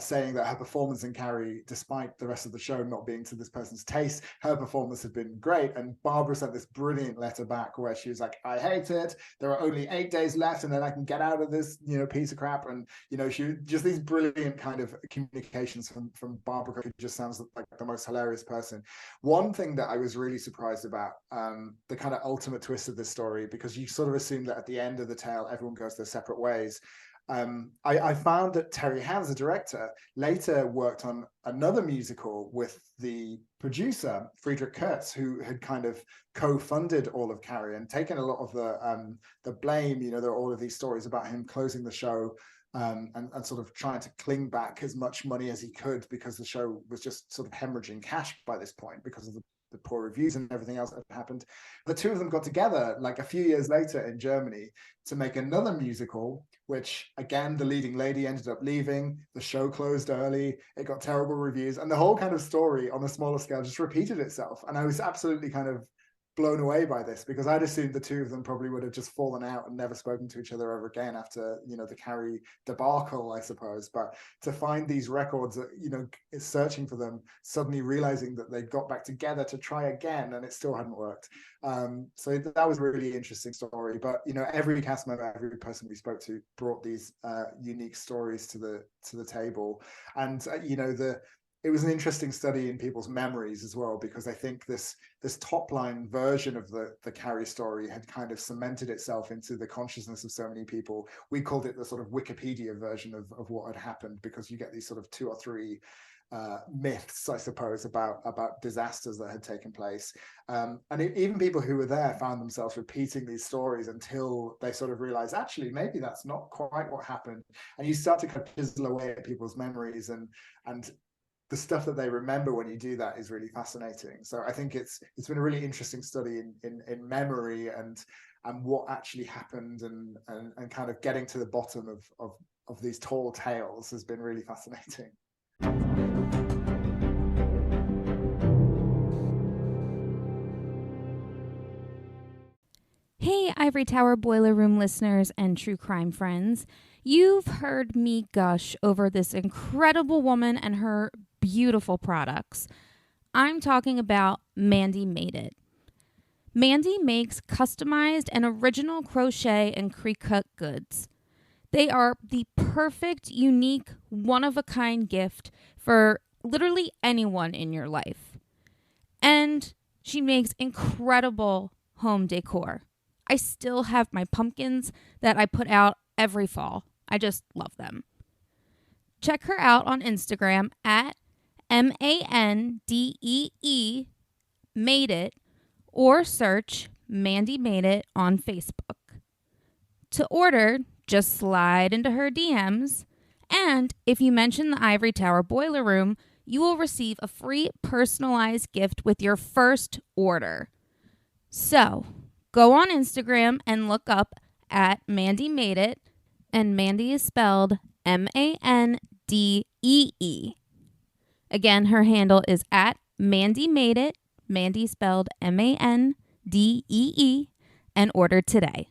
saying that her performance in Carrie, despite the rest of the show not being to this person's taste, her performance had been great. And Barbara sent this brilliant letter back where she was like, I hate it. There are only 8 days left and then I can get out of this, you know, piece of crap. And, you know, she just these brilliant kind of communications from Barbara, who just sounds like the most hilarious person. One thing that I was really surprised about, the kind of ultimate twist of this story, because you sort of assume that at the end of the tale, everyone goes their separate ways. I found that Terry Hands, the director, later worked on another musical with the producer, Friedrich Kurtz, who had kind of co-funded all of Carrie and taken a lot of the blame. You know, there are all of these stories about him closing the show and sort of trying to cling back as much money as he could, because the show was just sort of hemorrhaging cash by this point because of the poor reviews and everything else that happened. The two of them got together like a few years later in Germany to make another musical, which again, the leading lady ended up leaving. The show closed early. It got terrible reviews. And the whole kind of story on a smaller scale just repeated itself. And I was absolutely kind of blown away by this, because I'd assumed the two of them probably would have just fallen out and never spoken to each other ever again after, you know, the Carrie debacle, I suppose. But to find these records, you know, searching for them, suddenly realizing that they got back together to try again and it still hadn't worked. So that was a really interesting story. But, you know, every cast member, every person we spoke to brought these unique stories to the table. And, you know, it was an interesting study in people's memories as well, because I think this top line version of the Carrie story had kind of cemented itself into the consciousness of so many people. We called it the sort of Wikipedia version of what had happened, because you get these sort of 2 or 3 myths, I suppose, about disasters that had taken place. And even people who were there found themselves repeating these stories until they sort of realized, actually, maybe that's not quite what happened. And you start to kind of chisel away at people's memories, and the stuff that they remember when you do that is really fascinating. So I think it's been a really interesting study in memory and what actually happened, and kind of getting to the bottom of these tall tales has been really fascinating. Hey, Ivory Tower Boiler Room listeners and true crime friends. You've heard me gush over this incredible woman and her beautiful products. I'm talking about Mandy Made It. Mandy makes customized and original crochet and pre-cut goods. They are the perfect, unique, one-of-a-kind gift for literally anyone in your life. And she makes incredible home decor. I still have my pumpkins that I put out every fall. I just love them. Check her out on Instagram at MANDEE Made It, or search Mandy Made It on Facebook. To order, just slide into her DMs, and if you mention the Ivory Tower Boiler Room, you will receive a free personalized gift with your first order. So, go on Instagram and look up at Mandy Made It, and Mandy is spelled MANDEE. Again, her handle is at Mandy Made It, Mandy spelled MANDEE, and order today.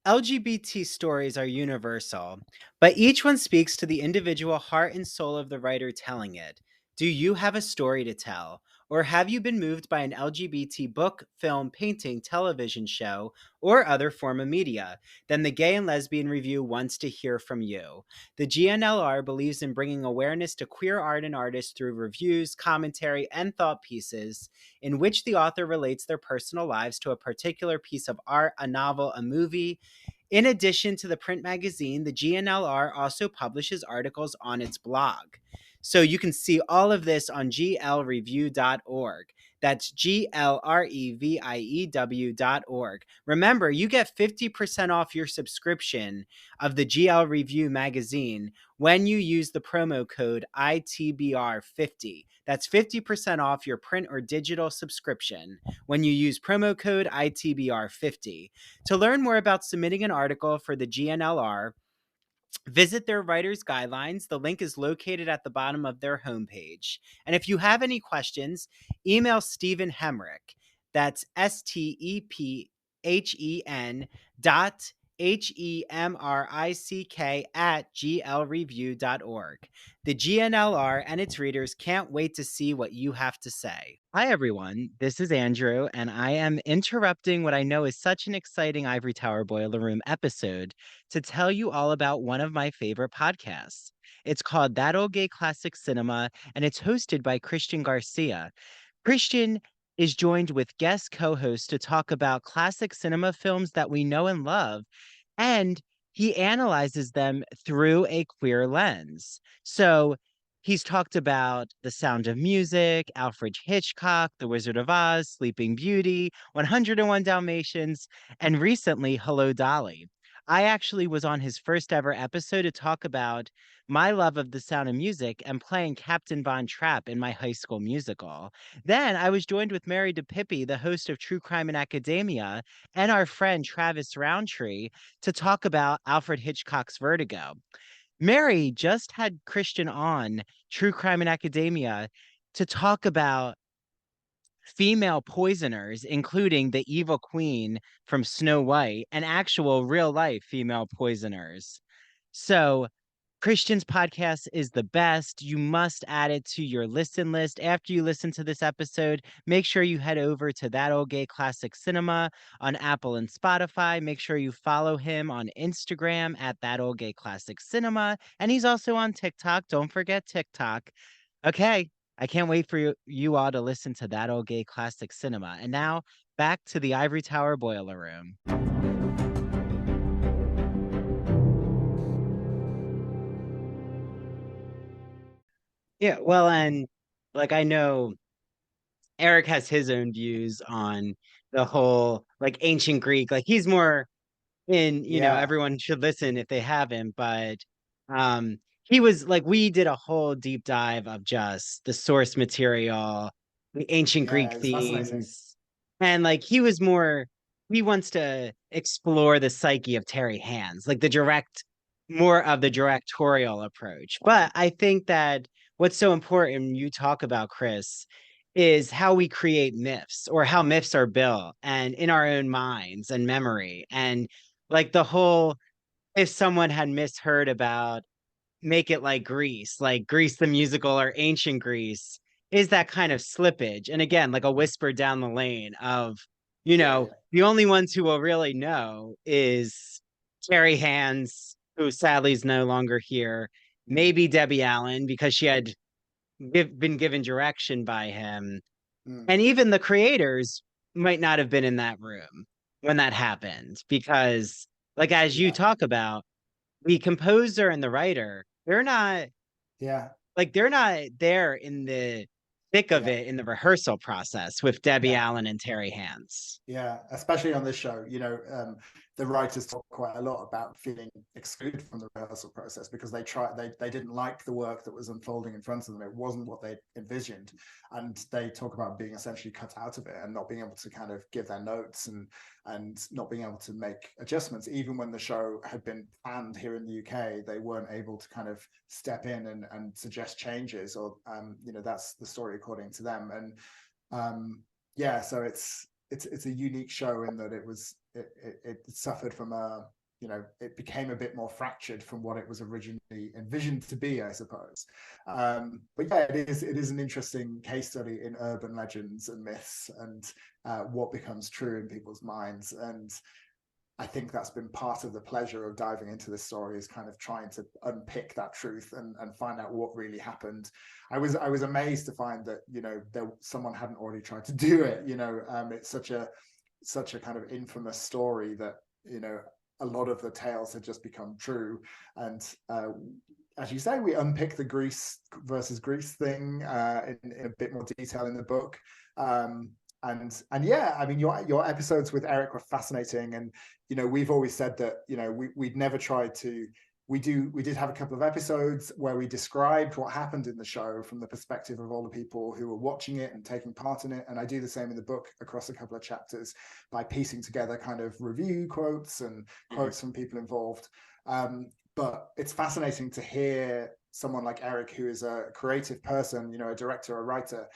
LGBT stories are universal, but each one speaks to the individual heart and soul of the writer telling it. Do you have a story to tell? Or have you been moved by an LGBT book, film, painting, television show, or other form of media? Then the Gay and Lesbian Review wants to hear from you. The GNLR believes in bringing awareness to queer art and artists through reviews, commentary, and thought pieces in which the author relates their personal lives to a particular piece of art, a novel, a movie. In addition to the print magazine, the GNLR also publishes articles on its blog. So you can see all of this on glreview.org. That's glreview.org. Remember, you get 50% off your subscription of the GL Review magazine when you use the promo code ITBR50. That's 50% off your print or digital subscription when you use promo code ITBR50. To learn more about submitting an article for the GNLR, visit their writer's guidelines. The link is located at the bottom of their homepage. And if you have any questions, email Stephen Hemrick. That's STEPHENHEMRICK@glreview.org. The GNLR and its readers can't wait to see what you have to say. Hi, everyone. This is Andrew, and I am interrupting what I know is such an exciting Ivory Tower Boiler Room episode to tell you all about one of my favorite podcasts. It's called That Old Gay Classic Cinema, and it's hosted by Christian Garcia. Christian is joined with guest co-hosts to talk about classic cinema films that we know and love, and he analyzes them through a queer lens. So he's talked about The Sound of Music, Alfred Hitchcock, The Wizard of Oz, Sleeping Beauty, 101 Dalmatians, and recently Hello, Dolly. I actually was on his first ever episode to talk about my love of The Sound of Music and playing Captain Von Trapp in my high school musical. Then I was joined with Mary DePippi, the host of True Crime in Academia, and our friend Travis Roundtree to talk about Alfred Hitchcock's Vertigo. Mary just had Christian on True Crime in Academia to talk about female poisoners, including the evil queen from Snow White and actual real life female poisoners. So Christian's podcast is the best. You must add it to your listen list. After you listen to this episode, make sure you head over to That Old Gay Classic Cinema on Apple and Spotify. Make sure you follow him on Instagram at That Old Gay Classic Cinema. And he's also on TikTok. Don't forget TikTok. Okay, I can't wait for you all to listen to That Old Gay Classic Cinema. And now back to the Ivory Tower Boiler Room. Yeah, well, and like I know Eric has his own views on the whole like ancient Greek. Like he's more in, Yeah, everyone should listen if they haven't, but um he was like we did a whole deep dive of just the source material, the ancient yeah, Greek it's fascinating. themes. And like he wants to explore the psyche of Terry Hands, like more of the directorial approach. But I think that what's so important you talk about, Chris, is how we create myths or how myths are built and in our own minds and memory. And like the whole, if someone had misheard about make it like Grease the musical or ancient Greece, is that kind of slippage. And again, like a whisper down the lane of, Yeah, yeah. the only ones who will really know is Carrie Hands, who sadly is no longer here, Mm, maybe Debbie Allen, because she had been given direction by him. mm, And even the creators might not have been in that room when that happened, because, like, as you yeah, talk about, the composer and the writer, yeah, they're not there in the thick of yeah. it in the rehearsal process with Debbie Yeah. Allen and Terry Hands. Yeah, especially on this show, the writers talk quite a lot about feeling excluded from the rehearsal process because they didn't like the work that was unfolding in front of them. It wasn't what they envisioned, and they talk about being essentially cut out of it and not being able to kind of give their notes and not being able to make adjustments. Even when the show had been planned here in the UK, they weren't able to kind of step in and suggest changes, or that's the story according to them. And yeah, so it's a unique show in that it suffered from you know, it became a bit more fractured from what it was originally envisioned to be, I suppose. But yeah, it is an interesting case study in urban legends and myths, and what becomes true in people's minds. And I think that's been part of the pleasure of diving into this story, is kind of trying to unpick that truth and find out what really happened. I was amazed to find that, you know, someone hadn't already tried to do it. You know, it's such a kind of infamous story that, you know, a lot of the tales had just become true. And as you say, we unpick the Greece versus Greece thing in a bit more detail in the book. And yeah, I mean, your episodes with Eric were fascinating. And, you know, we've always said that, you know, we'd never tried to, we did have a couple of episodes where we described what happened in the show from the perspective of all the people who were watching it and taking part in it. And I do the same in the book across a couple of chapters by piecing together kind of review quotes and quotes from people involved. But it's fascinating to hear someone like Eric, who is a creative person, you know, a director, a writer,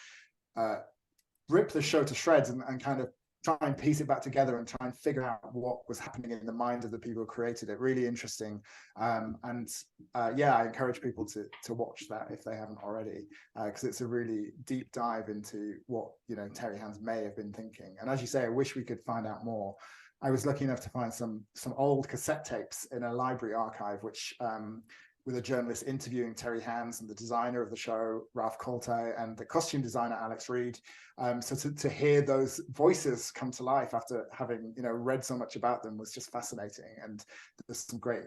rip the show to shreds and kind of try and piece it back together and try and figure out what was happening in the mind of the people who created it. Really interesting. Yeah, I encourage people to watch that if they haven't already, because it's a really deep dive into what, you know, Terry Hands may have been thinking. And as you say, I wish we could find out more. I was lucky enough to find some old cassette tapes in a library archive, which with a journalist interviewing Terry Hands and the designer of the show, Ralph Colte, and the costume designer, Alex Reed. So to hear those voices come to life after having, you know, read so much about them was just fascinating. And there's some great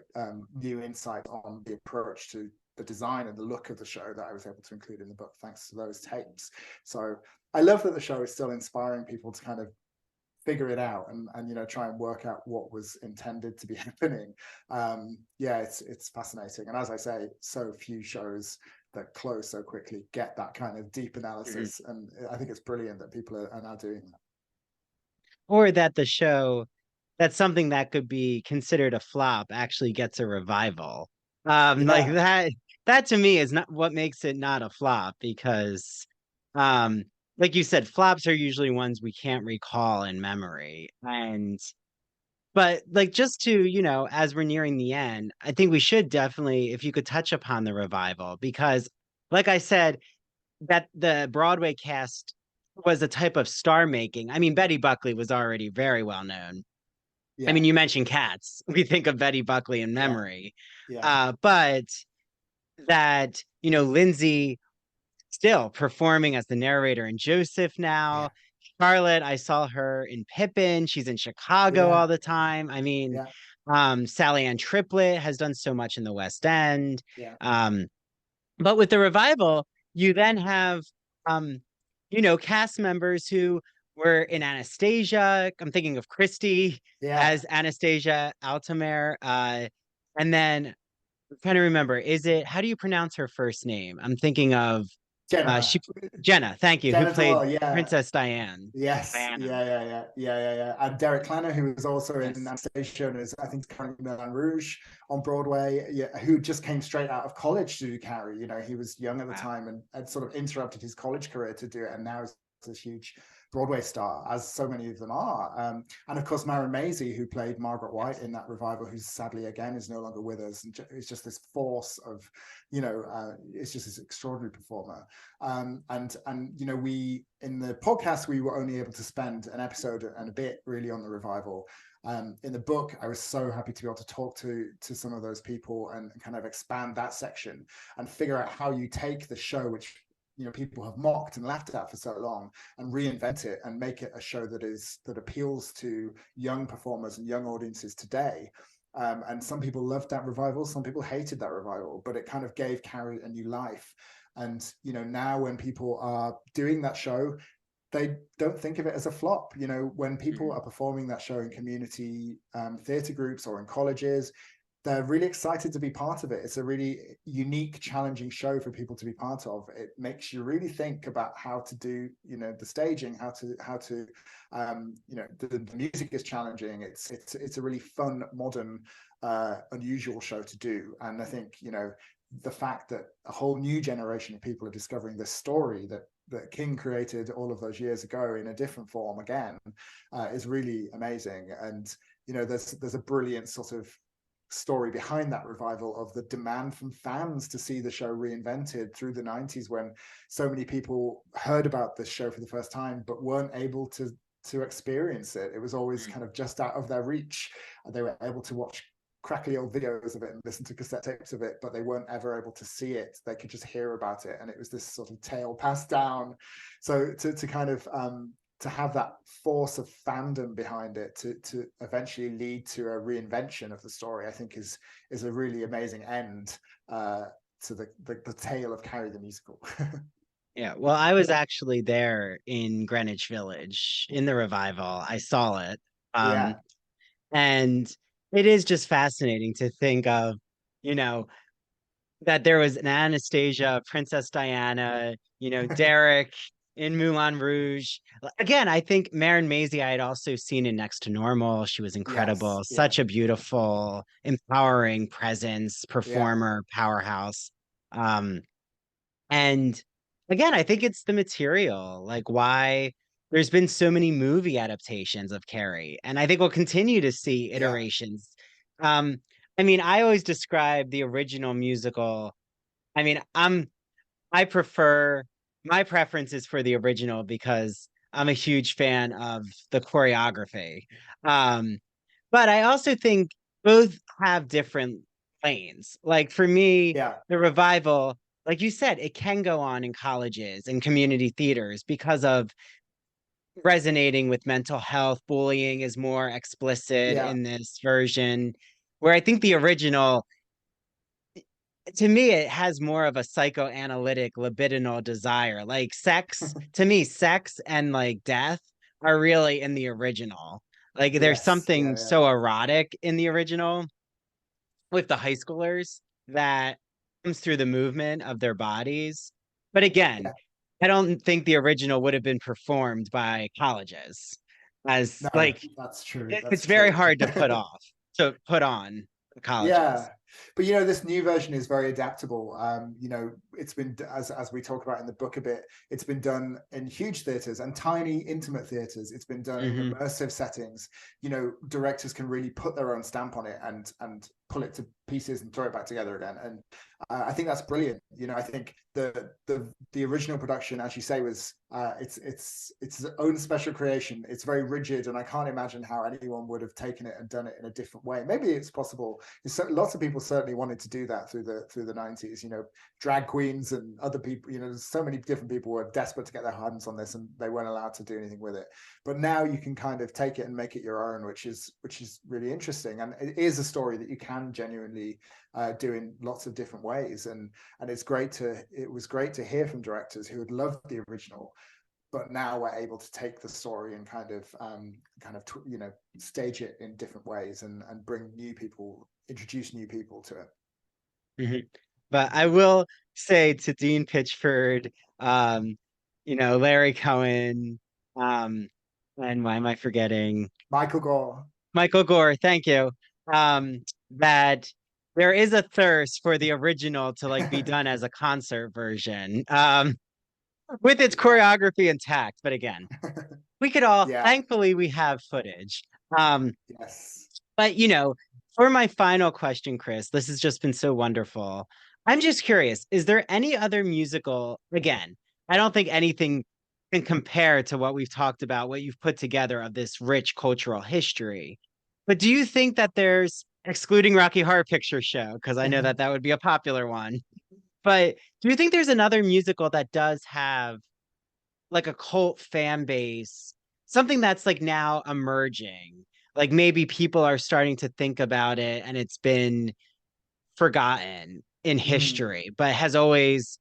new insight on the approach to the design and the look of the show that I was able to include in the book, thanks to those tapes. So I love that the show is still inspiring people to kind of figure it out and you know, try and work out what was intended to be happening. Yeah, it's fascinating. And as I say, so few shows that close so quickly get that kind of deep analysis. And I think it's brilliant that people are now doing that. Or that the show, that's something that could be considered a flop, actually gets a revival. Like that to me is not what makes it not a flop, because like you said, flops are usually ones we can't recall in memory. But like, just to, you know, as we're nearing the end, I think we should definitely, if you could touch upon the revival, because like I said, that the Broadway cast was a type of star making. I mean, Betty Buckley was already very well known. Yeah. I mean, you mentioned Cats. We think of Betty Buckley in memory. Yeah. But that, you know, Lindsay still performing as the narrator in Joseph now. Yeah. Charlotte, I saw her in Pippin. She's in Chicago all the time. I mean, Sally Ann Triplett has done so much in the West End. Yeah. But with the revival, you then have, you know, cast members who were in Anastasia. I'm thinking of Christy as Anastasia Altamare. And then I'm trying to remember, how do you pronounce her first name? I'm thinking of Jenna. Jenna, thank you, Jenna who played Doyle, Princess Diane. Yes. Diana. Yeah. And Derek Klanner, who was also in Anastasia, and is, I think, currently Moulin Rouge on Broadway, who just came straight out of college to do Carrie. You know, he was young at the time and had sort of interrupted his college career to do it, and now is this huge Broadway star, as so many of them are. And of course, Maren Maisie, who played Margaret White in that revival, who's sadly again is no longer with us, and is just this force of, you know, it's just this extraordinary performer. And you know, we in the podcast we were only able to spend an episode and a bit really on the revival. In the book, I was so happy to be able to talk to some of those people and kind of expand that section and figure out how you take the show, which, you know, people have mocked and laughed at for so long, and reinvent it and make it a show that appeals to young performers and young audiences today. And some people loved that revival, some people hated that revival, but it kind of gave Carrie a new life. And, you know, now when people are doing that show, they don't think of it as a flop. You know, when people are performing that show in community theatre groups or in colleges, they're really excited to be part of it. It's a really unique, challenging show for people to be part of. It makes you really think about how to do, you know, the staging, how to you know, the music is challenging. It's a really fun, modern, unusual show to do. And I think, you know, the fact that a whole new generation of people are discovering this story that King created all of those years ago in a different form again is really amazing. And, you know, there's a brilliant sort of story behind that revival of the demand from fans to see the show reinvented through the 90s, when so many people heard about this show for the first time but weren't able to experience it. It was always kind of just out of their reach. They were able to watch crackly old videos of it and listen to cassette tapes of it, but they weren't ever able to see it. They could just hear about it, and it was this sort of tale passed down. So to kind of to have that force of fandom behind it to eventually lead to a reinvention of the story, I think is a really amazing end to the tale of Carrie the musical. Yeah, well, I was actually there in Greenwich Village in the revival. I saw it. Yeah. And it is just fascinating to think of, you know, that there was an Anastasia, Princess Diana, Derek in Moulin Rouge. Again, I think Maren Maisie I had also seen in Next to Normal. She was incredible. Yes. Yeah. Such a beautiful, empowering presence, Yeah. performer, powerhouse. And again, I think it's the material, like why there's been so many movie adaptations of Carrie, and I think we'll continue to see Yeah. iterations. Um, I mean, I always describe the original musical. I mean, I prefer my preference is for the original because I'm a huge fan of the choreography. Um, but I also think both have different lanes. Like for me, Yeah. the revival, like you said, it can go on in colleges and community theaters because of resonating with mental health. Bullying is more explicit Yeah. in this version, where I think the original, to me, it has more of a psychoanalytic libidinal desire. Like sex, to me, sex and like death are really in the original. Like there's Yes. Yeah. something Yeah. so erotic in the original with the high schoolers that comes through the movement of their bodies. But again, Yeah. I don't think the original would have been performed by colleges as No, like that's true. That's it's very true. hard to put on colleges. Yeah, but this new version is very adaptable. It's been, as we talk about in the book a bit, it's been done in huge theaters and tiny intimate theaters. It's been done in Hmm. immersive settings. Directors can really put their own stamp on it and pull it to pieces and throw it back together again. And I think that's brilliant. I think the original production, as you say, was it's its own special creation. It's very rigid, and I can't imagine how anyone would have taken it and done it in a different way. Maybe it's possible. Lots of people certainly wanted to do that through the 90s. Drag queens and other people. So many different people were desperate to get their hands on this, and they weren't allowed to do anything with it. But now you can kind of take it and make it your own, which is really interesting, and it is a story that you can genuinely do in lots of different ways. And it was great to hear from directors who had loved the original, but now we're able to take the story and kind of stage it in different ways and introduce new people to it. Hmm. But I will say to Dean Pitchford, Larry Cohen, and why am I forgetting? Michael Gore. Michael Gore, thank you. That there is a thirst for the original to like be done as a concert version, with its choreography intact. But again, we could all, Yeah. thankfully, we have footage. Um, Yes. but for my final question, Chris, this has just been so wonderful. I'm just curious, is there any other musical, again, I don't think anything can compare to what we've talked about, what you've put together of this rich cultural history. But do you think that there's, excluding Rocky Horror Picture Show, because I know that that would be a popular one, but do you think there's another musical that does have like a cult fan base, something that's like now emerging? Like maybe people are starting to think about it and it's been forgotten in history, but has always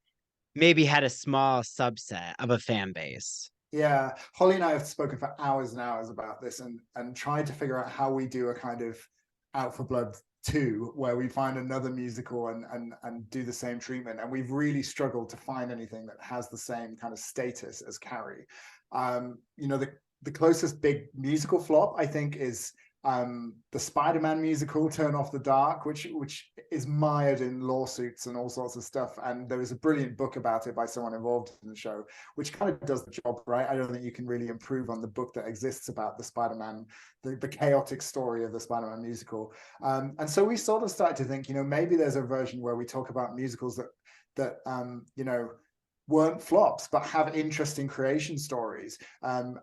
maybe had a small subset of a fan base. Yeah, Holly and I have spoken for hours and hours about this and tried to figure out how we do a kind of Out for Blood 2, where we find another musical and do the same treatment. And we've really struggled to find anything that has the same kind of status as Carrie. The closest big musical flop, I think, is the Spider-Man musical Turn Off the Dark, which is mired in lawsuits and all sorts of stuff. And there is a brilliant book about it by someone involved in the show, which kind of does the job, right? I don't think you can really improve on the book that exists about the Spider-Man, the chaotic story of the Spider-Man musical. And so we sort of started to think, maybe there's a version where we talk about musicals that weren't flops, but have interesting creation stories. And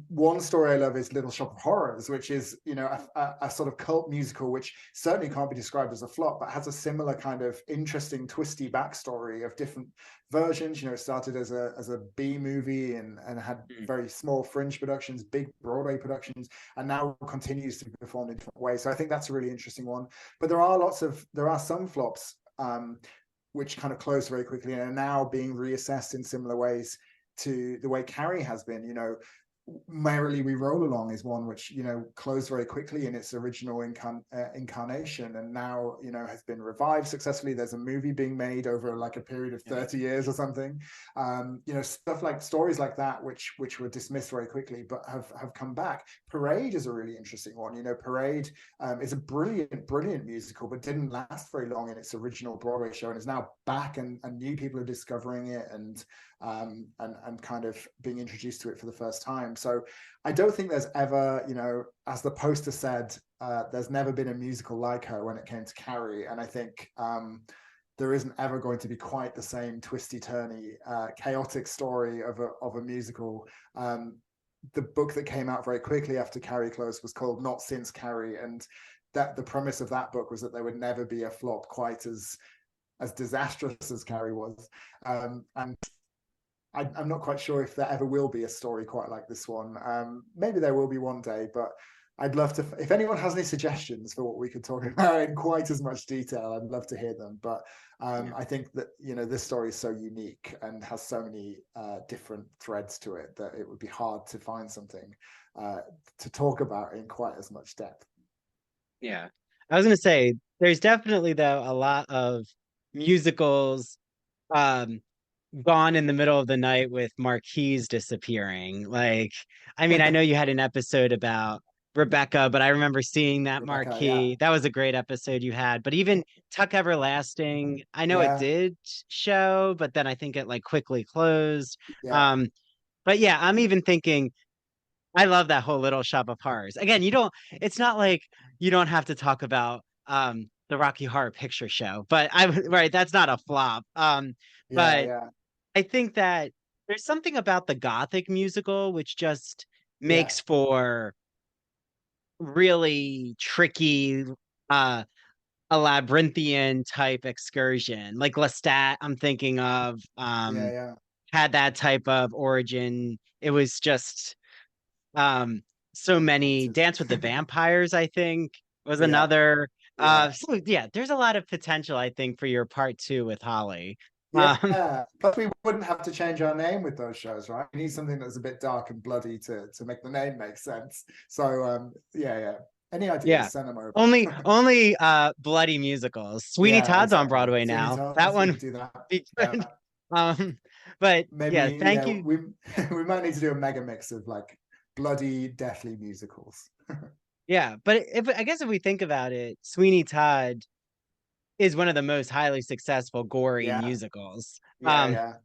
one story I love is Little Shop of Horrors, which is, a sort of cult musical, which certainly can't be described as a flop, but has a similar kind of interesting, twisty backstory of different versions. It started as a B movie and had very small fringe productions, big Broadway productions, and now continues to be performed in different ways. So I think that's a really interesting one. But there are some flops, which kind of closed very quickly and are now being reassessed in similar ways to the way Carrie has been. Merrily We Roll Along is one which closed very quickly in its original incarnation, and now has been revived successfully. There's a movie being made over like a period of 30 years or something. Stuff like stories like that which were dismissed very quickly but have come back. Parade is a really interesting one. Parade is a brilliant musical, but didn't last very long in its original Broadway show, and is now back, and new people are discovering it and kind of being introduced to it for the first time. So I don't think there's ever, as the poster said, there's never been a musical like her when it came to Carrie. And I think there isn't ever going to be quite the same twisty-turny, chaotic story of a musical. The book that came out very quickly after Carrie closed was called Not Since Carrie, and that the premise of that book was that there would never be a flop quite as disastrous as Carrie was. And I'm not quite sure if there ever will be a story quite like this one. Maybe there will be one day, but I'd love to, if anyone has any suggestions for what we could talk about in quite as much detail, I'd love to hear them. But I think that, this story is so unique and has so many different threads to it that it would be hard to find something to talk about in quite as much depth. Yeah. I was going to say, there's definitely, though, a lot of musicals gone in the middle of the night with marquees disappearing. Like, I mean, I know you had an episode about Rebecca, but I remember seeing that Rebecca, marquee. yeah. That was a great episode you had. But even Tuck Everlasting, I know it did show, but then I think it like quickly closed. Yeah. But yeah, I'm even thinking, I love that whole Little Shop of Horrors. Again, it's not like you don't have to talk about the Rocky Horror Picture Show, but right, that's not a flop. But Yeah. I think that there's something about the Gothic musical which just makes for really tricky, a labyrinthian type excursion. Like Lestat, I'm thinking of, had that type of origin. It was just so many. Dance with the Vampires, I think, was another. So yeah, there's a lot of potential, I think, for your part 2 with Holly. Plus we wouldn't have to change our name with those shows, right? We need something that's a bit dark and bloody to make the name make sense. So any ideas, send them over. Only bloody musicals. Sweeney Todd's on Broadway now. That one do that. Be good. But maybe thank you. We might need to do a mega mix of like bloody, deathly musicals. Yeah, but I guess if we think about it, Sweeney Todd is one of the most highly successful gory musicals. But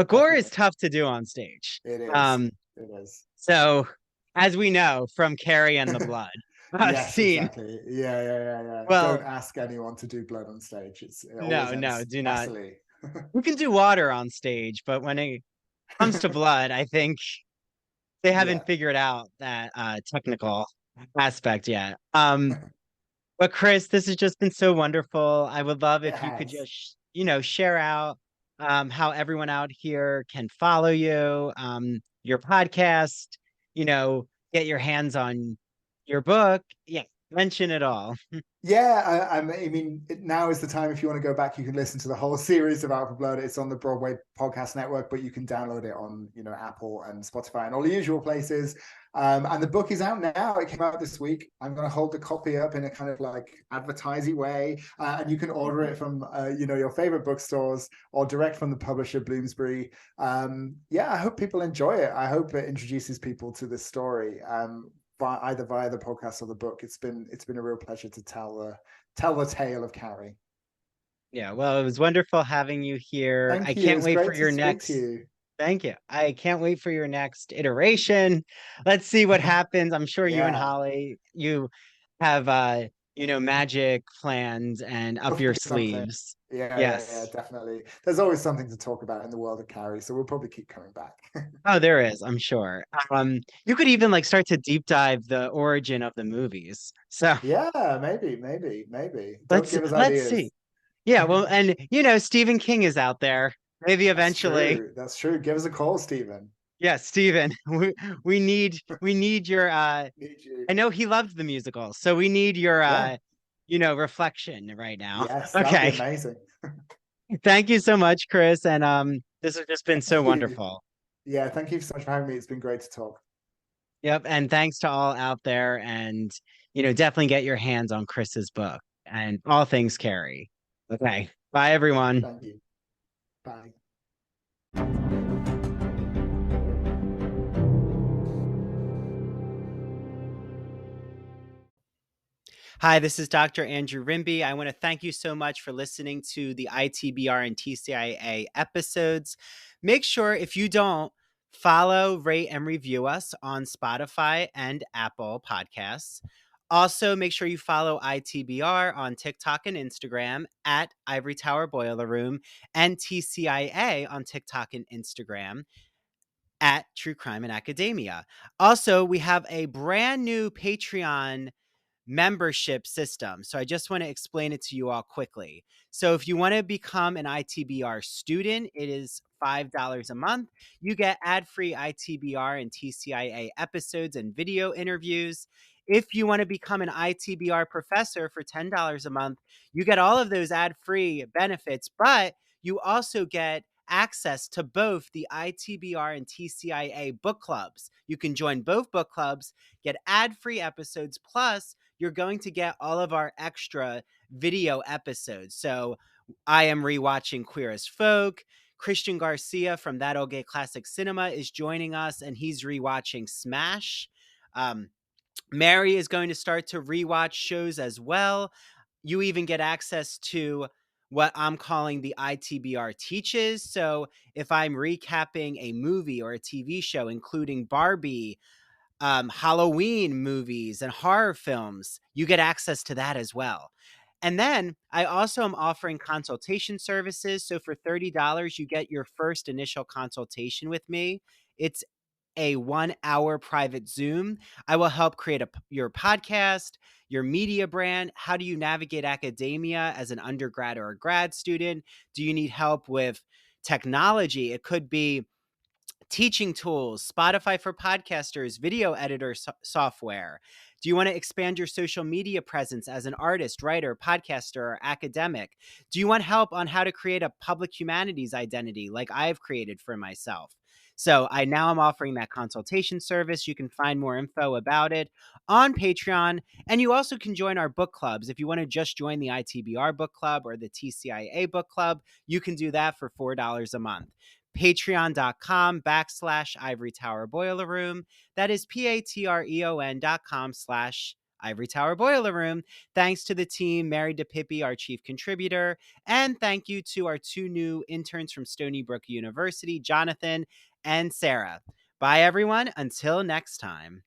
gore is tough to do on stage. It is. It is. So, as we know from Carrie and the Blood scene. Exactly. Yeah. Well, don't ask anyone to do blood on stage. No, do not. Messily. We can do water on stage, but when it comes to blood, I think they haven't figured out that technical aspect yet. But Chris, this has just been so wonderful. I would love if you could just, share out how everyone out here can follow you, your podcast, get your hands on your book. Yeah, mention it all. I mean, now is the time. If you want to go back, you can listen to the whole series of Out for Blood. It's on the Broadway Podcast Network, but you can download it on, Apple and Spotify and all the usual places. And the book is out now. It came out this week. I'm going to hold the copy up in a kind of like advertising way, and you can order it from, your favorite bookstores or direct from the publisher, Bloomsbury. I hope people enjoy it. I hope it introduces people to this story. either via the podcast or the book. It's been a real pleasure to tell the tale of Carrie. Yeah, well, it was wonderful having you here. I Thank you. It can't was wait for great to your speak to next. you. Thank you. I can't wait for your next iteration. Let's see what happens. I'm sure you and Yeah, Holly, you have magic plans and up there'll your be something. sleeves. Yeah, Yes. definitely. There's always something to talk about in the world of Carrie, so we'll probably keep coming back. Oh, there is, I'm sure. You could even like start to deep dive the origin of the movies. So Yeah, maybe. Don't give us let's see. ideas. Yeah, well, and Stephen King is out there. Maybe That's eventually. true. That's true. Give us a call, Stephen. Yeah, Stephen. We need your Need you. I know he loved the musical, so we need your Yeah. reflection right now. Yes, that would be Okay. amazing. Thank you so much, Chris. And this has just been so Thank you. wonderful. Yeah, thank you so much for having me. It's been great to talk. Yep. And thanks to all out there. And definitely get your hands on Chris's book and all things Carrie. Okay. Bye everyone. Thank you. Bye. Hi, this is Dr. Andrew Rimby. I want to thank you so much for listening to the ITBR and TCIA episodes. Make sure, if you don't, follow, rate, and review us on Spotify and Apple Podcasts. Also, make sure you follow ITBR on TikTok and Instagram at Ivory Tower Boiler Room, and TCIA on TikTok and Instagram at True Crime and Academia. Also, we have a brand new Patreon membership system. So I just want to explain it to you all quickly. So if you want to become an ITBR student, it is $5 a month. You get ad-free ITBR and TCIA episodes and video interviews. If you want to become an ITBR professor for $10 a month, you get all of those ad-free benefits, but you also get access to both the ITBR and TCIA book clubs. You can join both book clubs, get ad-free episodes, plus you're going to get all of our extra video episodes. So I am rewatching Queer as Folk. Christian Garcia from That Old Gay Classic Cinema is joining us, and he's rewatching Smash. Mary is going to start to rewatch shows as well. You even get access to what I'm calling the ITBR Teaches. So if I'm recapping a movie or a TV show, including Barbie, Halloween movies and horror films, you get access to that as well. And then I also am offering consultation services. So for $30, you get your first initial consultation with me. It's a 1-hour private Zoom. I will help create your podcast, your media brand. How do you navigate academia as an undergrad or a grad student? Do you need help with technology? It could be teaching tools, Spotify for podcasters, video editor software. Do you want to expand your social media presence as an artist, writer, podcaster, or academic? Do you want help on how to create a public humanities identity like I've created for myself? So I'm offering that consultation service. You can find more info about it on Patreon. And you also can join our book clubs. If you want to just join the ITBR book club or the TCIA book club, you can do that for $4 a month. Patreon.com/Ivory Tower Boiler Room. That is patreon.com/Ivory Tower Boiler Room. Thanks to the team, Mary DePippi, our chief contributor, and thank you to our 2 new interns from Stony Brook University, Jonathan and Sarah. Bye, everyone. Until next time.